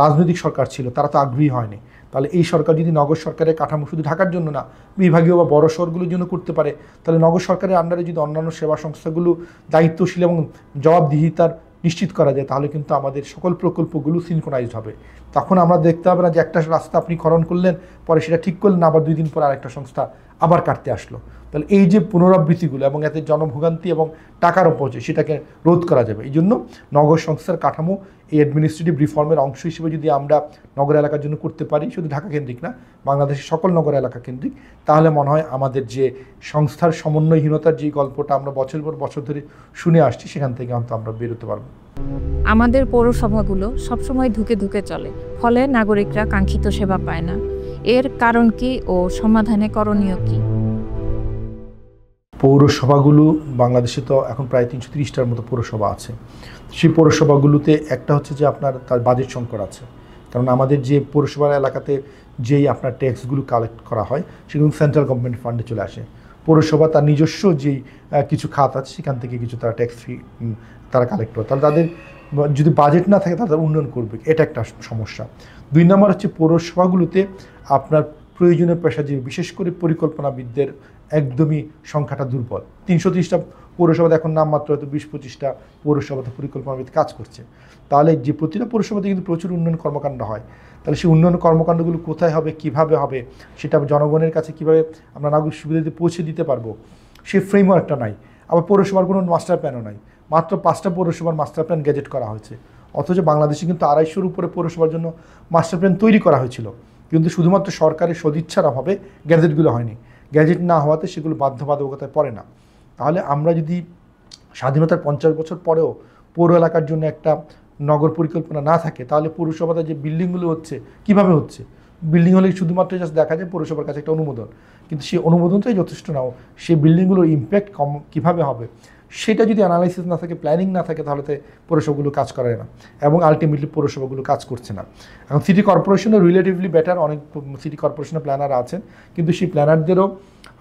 Speaker 1: রাজনৈতিক সরকার ছিল, তারা তো আগ্রহী হয়নি। তাহলে এই সরকার যদি নগর সরকারের কাঠামো শুধু ঢাকার জন্য না, বিভাগীয় বা বড় শহরগুলোর জন্য করতে পারে, তাহলে নগর সরকারের আন্ডারে যদি অন্যান্য সেবা সংস্থাগুলো দায়িত্বশীল এবং জবাবদিহিতার নিশ্চিত করা যায়, তাহলে কিন্তু আমাদের সকল প্রকল্পগুলো সিনক্রোনাইজড হবে। তখন আমরা দেখতে হবে না যে একটা রাস্তা আপনি খনন করলেন, পরে সেটা ঠিক করলেন, আবার 2 দিন পর আরেকটা সংস্থা আবার কাটতে আসলো। তাহলে এই যে পুনরাবৃত্তিগুলো এবং এতে জনভোগান্তি এবং টাকার অপচয়, সেটাকে রোধ করা যাবে। এই জন্য নগর সংস্থার কাঠামো এই অ্যাডমিনিস্ট্রেটিভ রিফর্মের অংশ হিসেবে যদি আমরা নগর এলাকার জন্য করতে পারি, শুধু ঢাকা কেন্দ্রিক না, বাংলাদেশের সকল নগর এলাকা কেন্দ্রিক, তাহলে মনে হয় আমাদের যে সংস্থার সমন্বয়হীনতার যে গল্পটা আমরা বছর পর বছর ধরে শুনে আসছি, সেখান থেকে অন্তত আমরা বেরোতে পারবো।
Speaker 2: আমাদের পৌরসভাগুলো সবসময় ধুকে ধুকে চলে, ফলে নাগরিকরা কাঙ্ক্ষিত সেবা পায় না। এর কারণ কি ও সমাধানে করণীয় কি?
Speaker 1: পৌরসভাগুলো বাংলাদেশে তো এখন প্রায় 330টার মতো পৌরসভা আছে। সেই পৌরসভাগুলোতে একটা হচ্ছে যে আপনার তার বাজেট সংকট আছে। কারণ আমাদের যে পৌরসভার এলাকাতে যেই আপনার ট্যাক্সগুলো কালেক্ট করা হয়, সেগুলো সেন্ট্রাল গভর্নমেন্ট ফান্ডে চলে আসে। পৌরসভা তার নিজস্ব যেই কিছু খাত আছে, সেখান থেকে কিছু তারা ট্যাক্স ফি তারা কালেক্ট করে। তাহলে তাদের যদি বাজেট না থাকে, তাদের উন্নয়ন করবে, এটা একটা সমস্যা। 2 নম্বর হচ্ছে পৌরসভাগুলোতে আপনার প্রয়োজনীয় পেশাজীবী, বিশেষ করে পরিকল্পনাবিদদের একদমই সংখ্যাটা দুর্বল। 330টা পৌরসভাতে এখন নামমাত্র হয়তো 20-25টা পৌরসভাতে পরিকল্পনাবিদ কাজ করছে। তাহলে যে প্রতিটা পৌরসভাতে কিন্তু প্রচুর উন্নয়ন কর্মকাণ্ড হয়, তাহলে সেই উন্নয়ন কর্মকাণ্ডগুলো কোথায় হবে, কিভাবে হবে, সেটা জনগণের কাছে কীভাবে আমরা নাগরিক সুবিধাতে পৌঁছে দিতে পারবো, সেই ফ্রেমওয়ার্কটা নাই। আবার পৌরসভার কোনো মাস্টার প্ল্যানও নাই, মাত্র 5টা পৌরসভার মাস্টার প্ল্যান গেজেট করা হয়েছে। অথচ বাংলাদেশে কিন্তু 250-র উপরে পৌরসভার জন্য মাস্টার প্ল্যান তৈরি করা হয়েছিল, কিন্তু শুধুমাত্র সরকারের সদিচ্ছার অভাবে গ্যাজেটগুলো হয়নি। গ্যাজেট না হওয়াতে সেগুলো বাধ্যবাধকতায় পড়ে না। তাহলে আমরা যদি স্বাধীনতার 50 বছর পরেও পৌর এলাকার জন্য একটা নগর পরিকল্পনা না থাকে, তাহলে পৌরসভাতে যে বিল্ডিংগুলো হচ্ছে কীভাবে হচ্ছে? বিল্ডিং হলে শুধুমাত্র জাস্ট দেখা যায় পৌরসভার কাছে একটা অনুমোদন, কিন্তু সেই অনুমোদনটাই যথেষ্ট নাও, সেই বিল্ডিংগুলোর ইম্প্যাক্ট কীভাবে হবে সেটা যদি অ্যানালাইসিস না থাকে, প্ল্যানিং না থাকে, তাহলে তো পৌরসভাগুলো কাজ করে না এবং আলটিমেটলি পৌরসভাগুলো কাজ করছে না। এখন সিটি কর্পোরেশনও রিলেটিভলি বেটার, অনেক সিটি কর্পোরেশনের প্ল্যানার আছেন, কিন্তু সেই প্ল্যানারদেরও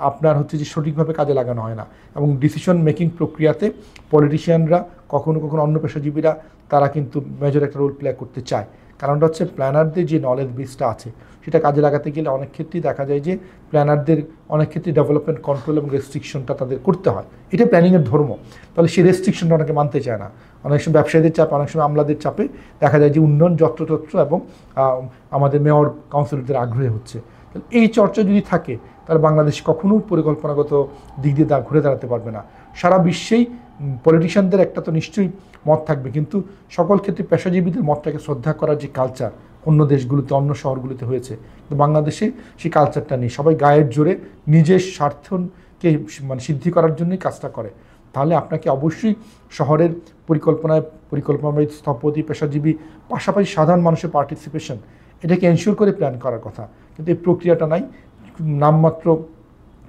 Speaker 1: আপনার হচ্ছে যে সঠিকভাবে কাজে লাগানো হয় না এবং ডিসিশন মেকিং প্রক্রিয়াতে পলিটিশিয়ানরা কখনো কখনো অন্য পেশাজীবীরা তারা কিন্তু মেজর একটা রোল প্লে করতে চায়। কারণটা হচ্ছে প্ল্যানারদের যে নলেজ বেসটা আছে সেটা কাজে লাগাতে গেলে অনেক ক্ষেত্রেই দেখা যায় যে প্ল্যানারদের অনেক ক্ষেত্রে ডেভেলপমেন্ট কন্ট্রোল এবং রেস্ট্রিকশনটা তাদের করতে হয়, এটা প্ল্যানিংয়ের ধর্ম। তাহলে সেই রেস্ট্রিকশনটা অনেকে মানতে চায় না, অনেক সময় ব্যবসায়ীদের চাপে, অনেক সময় আমলাদের চাপে দেখা যায় যে উন্নয়ন যত্রতত্র এবং আমাদের মেয়র কাউন্সিলরদের আগ্রহে হচ্ছে। তাহলে এই চর্চা যদি থাকে তাহলে বাংলাদেশ কখনো পরিকল্পনাগত দিক দিয়ে ঘুরে দাঁড়াতে পারবে না। সারা বিশ্বেই পলিটিশিয়ানদের একটা তো নিশ্চয়ই মত থাকবে, কিন্তু সকল ক্ষেত্রে পেশাজীবীদের মতটাকে শ্রদ্ধা করার যে কালচার অন্য দেশগুলোতে, অন্য শহরগুলোতে হয়েছে, কিন্তু বাংলাদেশে সেই কালচারটা নেই। সবাই গায়ের জোরে নিজের স্বার্থকে মানে সিদ্ধি করার জন্যই কাজটা করে। তাহলে আপনাকে অবশ্যই শহরের পরিকল্পনাবিদ, স্থপতি, পেশাজীবী, পাশাপাশি সাধারণ মানুষের পার্টিসিপেশন এটাকে এনশিওর করে প্ল্যান করার কথা, কিন্তু এই প্রক্রিয়াটা নাই। নামমাত্র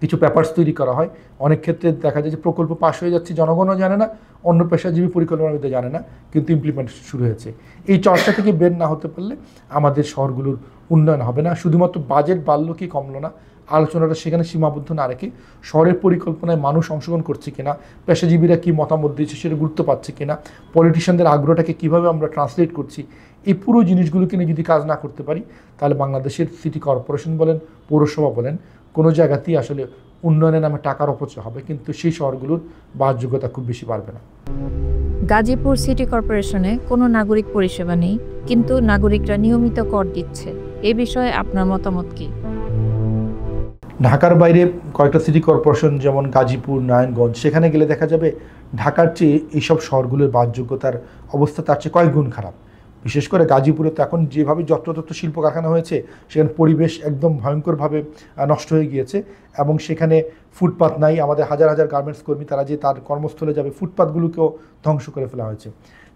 Speaker 1: কিছু পেপারস তৈরি করা হয়, অনেক ক্ষেত্রে দেখা যায় যে প্রকল্প পাশ হয়ে যাচ্ছে, জনগণও জানে না, অন্য পেশাজীবী পরিকল্পনাবিদও জানে না, কিন্তু ইমপ্লিমেন্টেশন শুরু হয়েছে। এই চর্চা থেকে বের না হতে পারলে আমাদের শহরগুলোর উন্নয়ন হবে না। শুধুমাত্র বাজেট বাড়লো কি কমলো না, আলোচনাটা সেখানে সীমাবদ্ধ না রেখে শহরের পরিকল্পনায় মানুষ অংশগ্রহণ করছে কিনা, পেশাজীবীরা কী মতামত দিচ্ছে সেটা গুরুত্ব পাচ্ছে কিনা, পলিটিশিয়ানদের আগ্রহটাকে কীভাবে আমরা ট্রান্সলেট করছি, এই পুরো জিনিসগুলোকে নিয়ে যদি কাজ না করতে পারি তাহলে বাংলাদেশের সিটি কর্পোরেশন বলেন, পৌরসভা বলেন, কোনো জায়গাতেই আসলে উন্নয়নের নামে টাকার অপচয় হবে, কিন্তু সেই শহরগুলোর বাসযোগ্যতা খুব বেশি বাড়বে না।
Speaker 2: গাজীপুর সিটি কর্পোরেশনে কোনো নাগরিক পরিষেবা নেই, কিন্তু নাগরিকরা নিয়মিত কর দিচ্ছে, এ বিষয়ে আপনার মতামত কি?
Speaker 1: ঢাকার বাইরে কয়েকটা সিটি কর্পোরেশন যেমন গাজীপুর, নারায়ণগঞ্জ, সেখানে গেলে দেখা যাবে ঢাকার চেয়ে এইসব শহরগুলোর বাসযোগ্যতার অবস্থা তার চেয়ে কয়েক গুণ খারাপ। বিশেষ করে গাজীপুরে তো এখন যেভাবে যত্রতত্র শিল্প কারখানা হয়েছে, সেখানে পরিবেশ একদম ভয়ঙ্করভাবে নষ্ট হয়ে গিয়েছে এবং সেখানে ফুটপাত নাই। আমাদের হাজার হাজার গার্মেন্টস কর্মী তারা যে তার কর্মস্থলে যাবে, ফুটপাতগুলোকেও ধ্বংস করে ফেলা হয়েছে।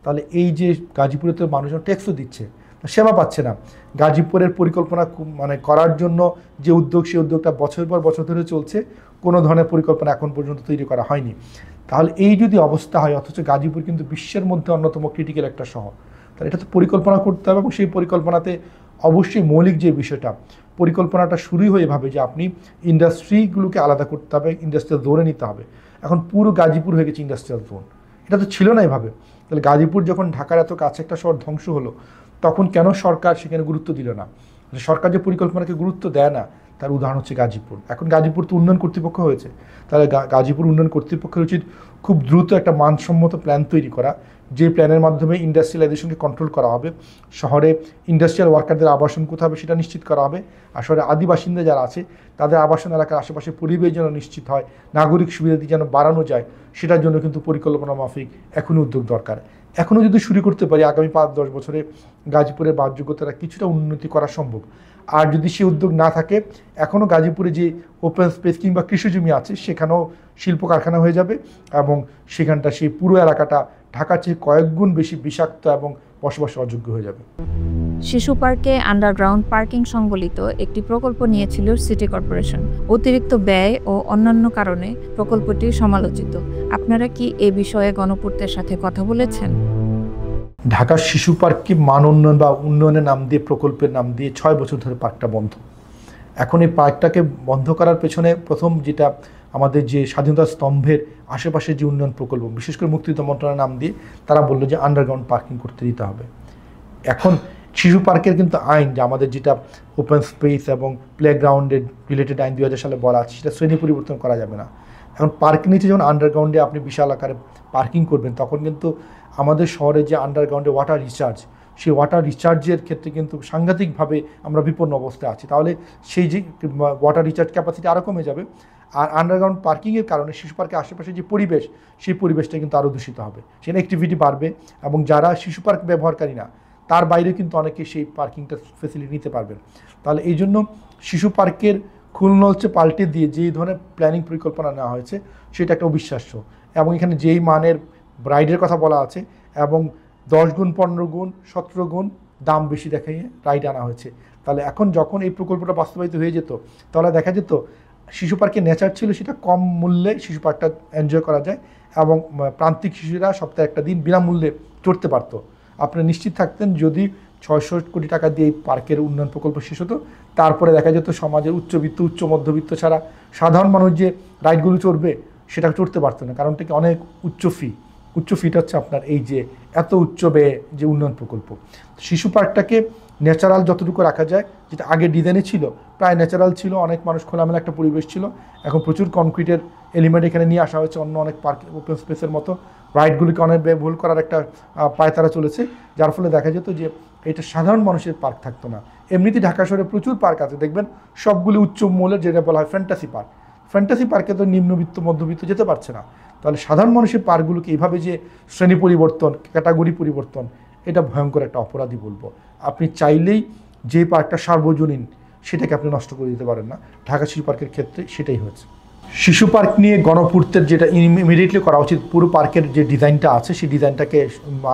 Speaker 1: তাহলে এই যে গাজীপুরে তো মানুষজন ট্যাক্সও দিচ্ছে, সেবা পাচ্ছে না। গাজীপুরের পরিকল্পনা মানে করার জন্য যে উদ্যোগ, সেই উদ্যোগটা বছর পর বছর ধরে চলছে, কোনো ধরনের পরিকল্পনা এখন পর্যন্ত তৈরি করা হয়নি। তাহলে এই যদি অবস্থা হয়, অথচ গাজীপুর কিন্তু বিশ্বের মধ্যে অন্যতম ক্রিটিক্যাল একটা শহর, তাহলে এটা তো পরিকল্পনা করতে হবে এবং সেই পরিকল্পনাতে অবশ্যই মৌলিক যে বিষয়টা, পরিকল্পনাটা শুরুই হয়ে ভাবে যে আপনি ইন্ডাস্ট্রিগুলোকে আলাদা করতে হবে, ইন্ডাস্ট্রিয়াল জোনে নিতে হবে। এখন পুরো গাজীপুর হয়ে গেছে ইন্ডাস্ট্রিয়াল জোন, এটা তো ছিল না এভাবে। তাহলে গাজীপুর যখন ঢাকার এত কাছে একটা শহর ধ্বংস হলো, তখন কেন সরকার সেখানে গুরুত্ব দিল না? সরকার যে পরিকল্পনাকে গুরুত্ব দেয় না, তার উদাহরণ হচ্ছে গাজীপুর। এখন গাজীপুর তো উন্নয়ন কর্তৃপক্ষ হয়েছে, তাহলে গাজীপুর উন্নয়ন কর্তৃপক্ষের উচিত খুব দ্রুত একটা মানসম্মত প্ল্যান তৈরি করা, যে প্ল্যানের মাধ্যমে ইন্ডাস্ট্রিয়ালাইজেশনকে কন্ট্রোল করা হবে, শহরে ইন্ডাস্ট্রিয়াল ওয়ার্কারদের আবাসন কোথাও হবে সেটা নিশ্চিত করা হবে, আর শহরে আদিবাসিন্দা যারা আছে তাদের আবাসন এলাকার আশেপাশে পরিবেশ যেন নিশ্চিত হয়, নাগরিক সুবিধাদি যেন বাড়ানো যায়, সেটার জন্য কিন্তু পরিকল্পনা মাফিক এখনই উদ্যোগ দরকার। এখনও যদি শুরু করতে পারি, আগামী 5-10 বছরে গাজীপুরের বাসযোগ্যতাটা কিছুটা উন্নতি করা সম্ভব। আর যদি সে উদ্যোগ না থাকে, এখনও গাজীপুরে যে ওপেন স্পেস কিংবা কৃষিজমি আছে সেখানেও শিল্প কারখানা হয়ে যাবে এবং সেখানটা সেই পুরো এলাকাটা ঢাকার চেয়ে কয়েক গুণ বেশি বিষাক্ত এবং বসবাস অযোগ্য হয়ে যাবে।
Speaker 2: শিশু পার্কে আন্ডারগ্রাউন্ড পার্কিং সংবলিত একটি প্রকল্প নিয়েছিল সিটি কর্পোরেশন। অতিরিক্ত ব্যয় ও অন্যান্য কারণে প্রকল্পটি সমালোচিত। আপনারা কি এ বিষয়ে গণপূর্তের সাথে কথা বলেছেন?
Speaker 1: ঢাকার শিশু পার্ককে মান উন্নয়ন বা উন্নয়নের নাম দিয়ে, প্রকল্পের নাম দিয়ে 6 বছর ধরে পার্কটা বন্ধ। এখন এই পার্কটাকে বন্ধ করার পেছনে প্রথম যেটা আমাদের যে স্বাধীনতা স্তম্ভের আশেপাশে যে উন্নয়ন প্রকল্প, বিশেষ করে মুক্তিযুদ্ধ মন্ত্রণালয়ের নাম দিয়ে তারা বললো যে আন্ডারগ্রাউন্ড পার্কিং করতে দিতে হবে। এখন শিশু পার্কের কিন্তু আইন, যে আমাদের যেটা ওপেন স্পেস এবং প্লেগ্রাউন্ডের রিলেটেড আইন 2000 সালে বলা আছে, সেটা শ্রেণী পরিবর্তন করা যাবে না। এখন পার্ক নিচে যখন আন্ডারগ্রাউন্ডে আপনি বিশাল আকারে পার্কিং করবেন, তখন কিন্তু আমাদের শহরে যে আন্ডারগ্রাউন্ডে ওয়াটার রিচার্জ, সেই ওয়াটার রিচার্জের ক্ষেত্রে কিন্তু সাংঘাতিকভাবে আমরা বিপন্ন অবস্থায় আছি। তাহলে সেই যে ওয়াটার রিচার্জ ক্যাপাসিটি আরও কমে যাবে। আর আন্ডারগ্রাউন্ড পার্কিংয়ের কারণে শিশু পার্কের আশেপাশে যে পরিবেশ, সেই পরিবেশটা কিন্তু আরও দূষিত হবে, সেখানে অ্যাক্টিভিটি বাড়বে এবং যারা শিশু পার্ক ব্যবহারকারী না তার বাইরে কিন্তু অনেকে সেই পার্কিংটা ফেসিলিটি নিতে পারবেন। তাহলে এই জন্য শিশু পার্কের খুলনা হচ্ছে পাল্টে দিয়ে যেই ধরনের প্ল্যানিং পরিকল্পনা নেওয়া হয়েছে সেটা একটা অবিশ্বাস্য, এবং এখানে যেই মানের রাইডের কথা বলা আছে এবং 10 গুণ 15 গুণ 17 গুণ দাম বেশি দেখাইয়ে রাইড আনা হয়েছে। তাহলে এখন যখন এই প্রকল্পটা বাস্তবায়িত হয়ে যেত, তাহলে দেখা যেত শিশু পার্কে নেচার ছিল সেটা কম মূল্যে শিশু পার্কটা এনজয় করা যায় এবং প্রান্তিক শিশুরা সপ্তাহে একটা দিন বিনামূল্যে চড়তে পারতো। আপনারা নিশ্চিত থাকতেন যদি 600 কোটি টাকা দিয়ে এই পার্কের উন্নয়ন প্রকল্প শেষ হতো, তারপরে দেখা যেত সমাজের উচ্চবিত্ত উচ্চ মধ্যবিত্ত ছাড়া সাধারণ মানুষ যে রাইডগুলো চড়বে সেটা চড়তে পারতো না, কারণ থেকে অনেক উচ্চ ফিটা হচ্ছে আপনার এই যে এত উচ্চ ব্যয়ে যে উন্নয়ন প্রকল্প। শিশু পার্কটাকে ন্যাচারাল যতটুকু রাখা যায়, যেটা আগে ডিজাইনে ছিল প্রায় ন্যাচারাল ছিল, অনেক মানুষ খোলামেলা একটা পরিবেশ ছিল, এখন প্রচুর কনক্রিটের এলিমেন্ট এখানে নিয়ে আসা হয়েছে অন্য অনেক পার্ক ওপেন স্পেসের মতো। রাইডগুলিকে অনেক ব্যয়বহুল করার একটা পায়তারা চলেছে, যার ফলে দেখা যেত যে এটা সাধারণ মানুষের পার্ক থাকতো না। এমনিতেই ঢাকা শহরে প্রচুর পার্ক আছে, দেখবেন সবগুলি উচ্চ মূল্যের, যেটা বলা হয় ফ্যান্টাসি পার্কে তো নিম্নবিত্ত মধ্যবিত্ত যেতে পারছে না। তাহলে সাধারণ মানুষের পার্কগুলোকে এইভাবে যে শ্রেণী পরিবর্তন, ক্যাটাগরি পরিবর্তন, এটা ভয়ঙ্কর একটা অপরাধী বলবো। আপনি চাইলেই যে পার্কটা সার্বজনীন সেটাকে আপনি নষ্ট করে দিতে পারেন না। ঢাকা শিশু পার্কের ক্ষেত্রে সেটাই হয়েছে। শিশু পার্ক নিয়ে গণপূর্তের যেটা ইমিডিয়েটলি করা উচিত, পুরো পার্কের যে ডিজাইনটা আছে সেই ডিজাইনটাকে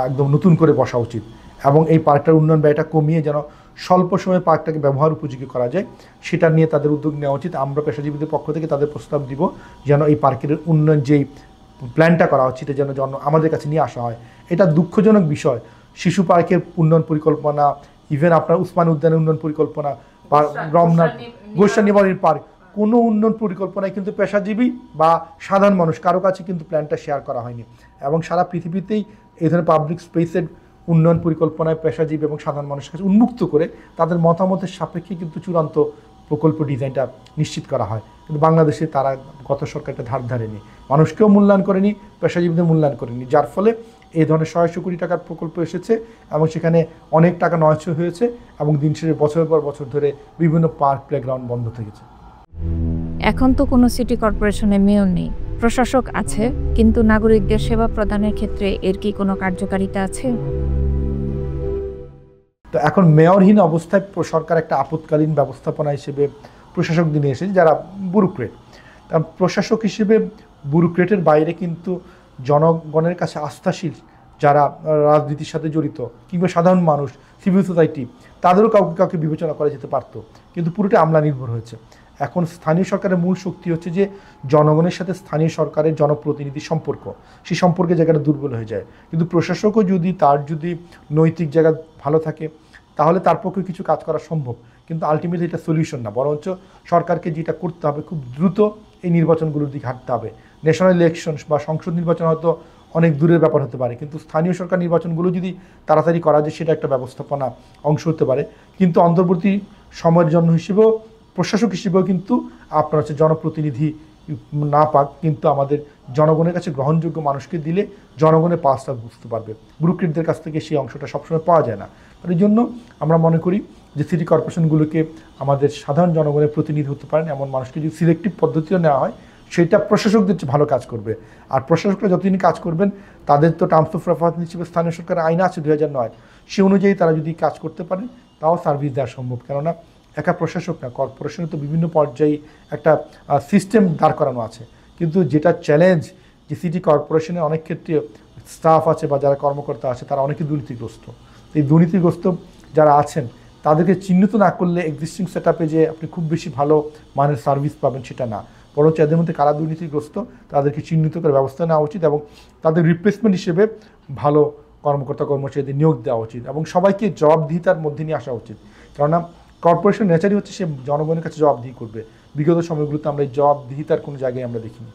Speaker 1: একদম নতুন করে বসা উচিত এবং এই পার্কটার উন্নয়ন ব্যয়টা কমিয়ে যেন স্বল্প সময়ে পার্কটাকে ব্যবহার উপযোগী করা যায় সেটা নিয়ে তাদের উদ্যোগ নেওয়া উচিত। আমরা পেশাজীবীদের পক্ষ থেকে তাদের প্রস্তাব দিব যেন এই পার্কের উন্নয়ন যেই প্ল্যানটা করা হচ্ছে এটা যেন আমাদের কাছে নিয়ে আসা হয়। এটা দুঃখজনক বিষয়, শিশু পার্কের উন্নয়ন পরিকল্পনা, ইভেন আপনার উসমানী উদ্যানের উন্নয়ন পরিকল্পনা বা রমনার গোস্বা নিবারণীর পার্ক, কোনো উন্নয়ন পরিকল্পনায় কিন্তু পেশাজীবী বা সাধারণ মানুষ কারো কাছে কিন্তু প্ল্যানটা শেয়ার করা হয়নি। এবং সারা পৃথিবীতেই এই ধরনের পাবলিক স্পেসের উন্নয়ন পরিকল্পনায় পেশাজীবী এবং সাধারণ মানুষের কাছে উন্মুক্ত করে তাদের মতামতের সাপেক্ষে কিন্তু চূড়ান্ত প্রকল্প ডিজাইনটা নিশ্চিত করা হয়। কিন্তু বাংলাদেশে তারা গত সরকারটা ধার ধারেনি, মানুষকেও মূল্যায়ন করেনি, পেশাজীবীদের মূল্যায়ন করেনি, যার ফলে এই ধরনের 600 কোটি টাকার প্রকল্প এসেছে এবং সেখানে অনেক টাকা নয়ছয় হয়েছে এবং দিন শেষে বছরের পর বছর ধরে বিভিন্ন পার্ক প্লেগ্রাউন্ড বন্ধ থেকেছে।
Speaker 2: এখন তো কোনো সিটি কর্পোরেশনে মেয়র নেই, প্রশাসক আছে, কিন্তু নাগরিকদের সেবা প্রদানের ক্ষেত্রে এর কি কোনো কার্যকারিতা আছে?
Speaker 1: তো এখন মেয়রহীন অবস্থায় সরকার একটা আপৎকালীন ব্যবস্থাপনা হিসেবে প্রশাসক নিয়ে এসেছে যারা ব্যুরোক্রেট। প্রশাসক হিসেবে ব্যুরোক্রেটের বাইরে কিন্তু জনগণের কাছে আস্থাশীল যারা রাজনীতির সাথে জড়িত কিংবা সাধারণ মানুষ, সিভিল সোসাইটি, তাদেরও কাউকে বিবেচনা করা যেতে পারত, কিন্তু পুরোটা আমলা নির্ভর হয়েছে। এখন স্থানীয় সরকারের মূল শক্তি হচ্ছে যে জনগণের সাথে স্থানীয় সরকারের জনপ্রতিনিধি সম্পর্ক, সেই সম্পর্কে জায়গাটা দুর্বল হয়ে যায়। কিন্তু প্রশাসকও যদি নৈতিক জায়গা ভালো থাকে তাহলে তার পক্ষে কিছু কাজ করা সম্ভব, কিন্তু আলটিমেটলি এটা সলিউশন না, বরঞ্চ সরকারকে যেটা করতে হবে খুব দ্রুত এই নির্বাচনগুলোর দিকে হাঁটতে হবে। ন্যাশনাল ইলেকশন বা সংসদ নির্বাচন হয়তো অনেক দূরের ব্যাপার হতে পারে, কিন্তু স্থানীয় সরকার নির্বাচনগুলো যদি তাড়াতাড়ি করা যায় সেটা একটা ব্যবস্থাপনা অংশ হতে পারে। কিন্তু অন্তর্বর্তী সময়ের জন্য হিসেবেও প্রশাসক হিসেবেও কিন্তু আপনার হচ্ছে জনপ্রতিনিধি না পাক, কিন্তু আমাদের জনগণের কাছে গ্রহণযোগ্য মানুষকে দিলে জনগণের পাসটা বুঝতে পারবে। ব্যুরোক্রেটদের কাছ থেকে সেই অংশটা সবসময় পাওয়া যায় না। তার জন্য আমরা মনে করি যে সিটি কর্পোরেশনগুলোকে আমাদের সাধারণ জনগণের প্রতিনিধি হতে পারেন এমন মানুষকে যদি সিলেক্টিভ পদ্ধতিও নেওয়া হয় সেটা প্রশাসকদের চেয়ে ভালো কাজ করবে। আর প্রশাসকরা যতদিন কাজ করবেন তাদের তো টার্মস অফ রেফারেন্স হিসেবে স্থানীয় সরকারের আইন আছে 2009, সে অনুযায়ী তারা যদি কাজ করতে পারেন তাও সার্ভিস দেওয়া সম্ভব। কেননা একা প্রশাসক না, কর্পোরেশনে তো বিভিন্ন পর্যায়ে একটা সিস্টেম দাঁড় করানো আছে। কিন্তু যেটা চ্যালেঞ্জ যে সিটি কর্পোরেশনের অনেক ক্ষেত্রে স্টাফ আছে বা যারা কর্মকর্তা আছে তারা অনেকে দুর্নীতিগ্রস্ত। এই দুর্নীতিগ্রস্ত যারা আছেন তাদেরকে চিহ্নিত না করলে এক্সিস্টিং সেট আপে যে আপনি খুব বেশি ভালো মানের সার্ভিস পাবেন সেটা না, বরঞ্চ এদের মধ্যে কারা দুর্নীতিগ্রস্ত তাদেরকে চিহ্নিত করে ব্যবস্থা নেওয়া উচিত এবং তাদের রিপ্লেসমেন্ট হিসেবে ভালো কর্মকর্তা কর্মচারীদের নিয়োগ দেওয়া উচিত এবং সবাইকে জবাবদিহিতার মধ্যে নিয়ে আসা উচিত। কেননা কর্পোরেশন নেচারই হচ্ছে সে জনগণের কাছে জবাবদিহি করবে। বিগত সময়গুলোতে আমরা এই জবাবদিহিতার কোনো জায়গায় আমরা দেখিনি।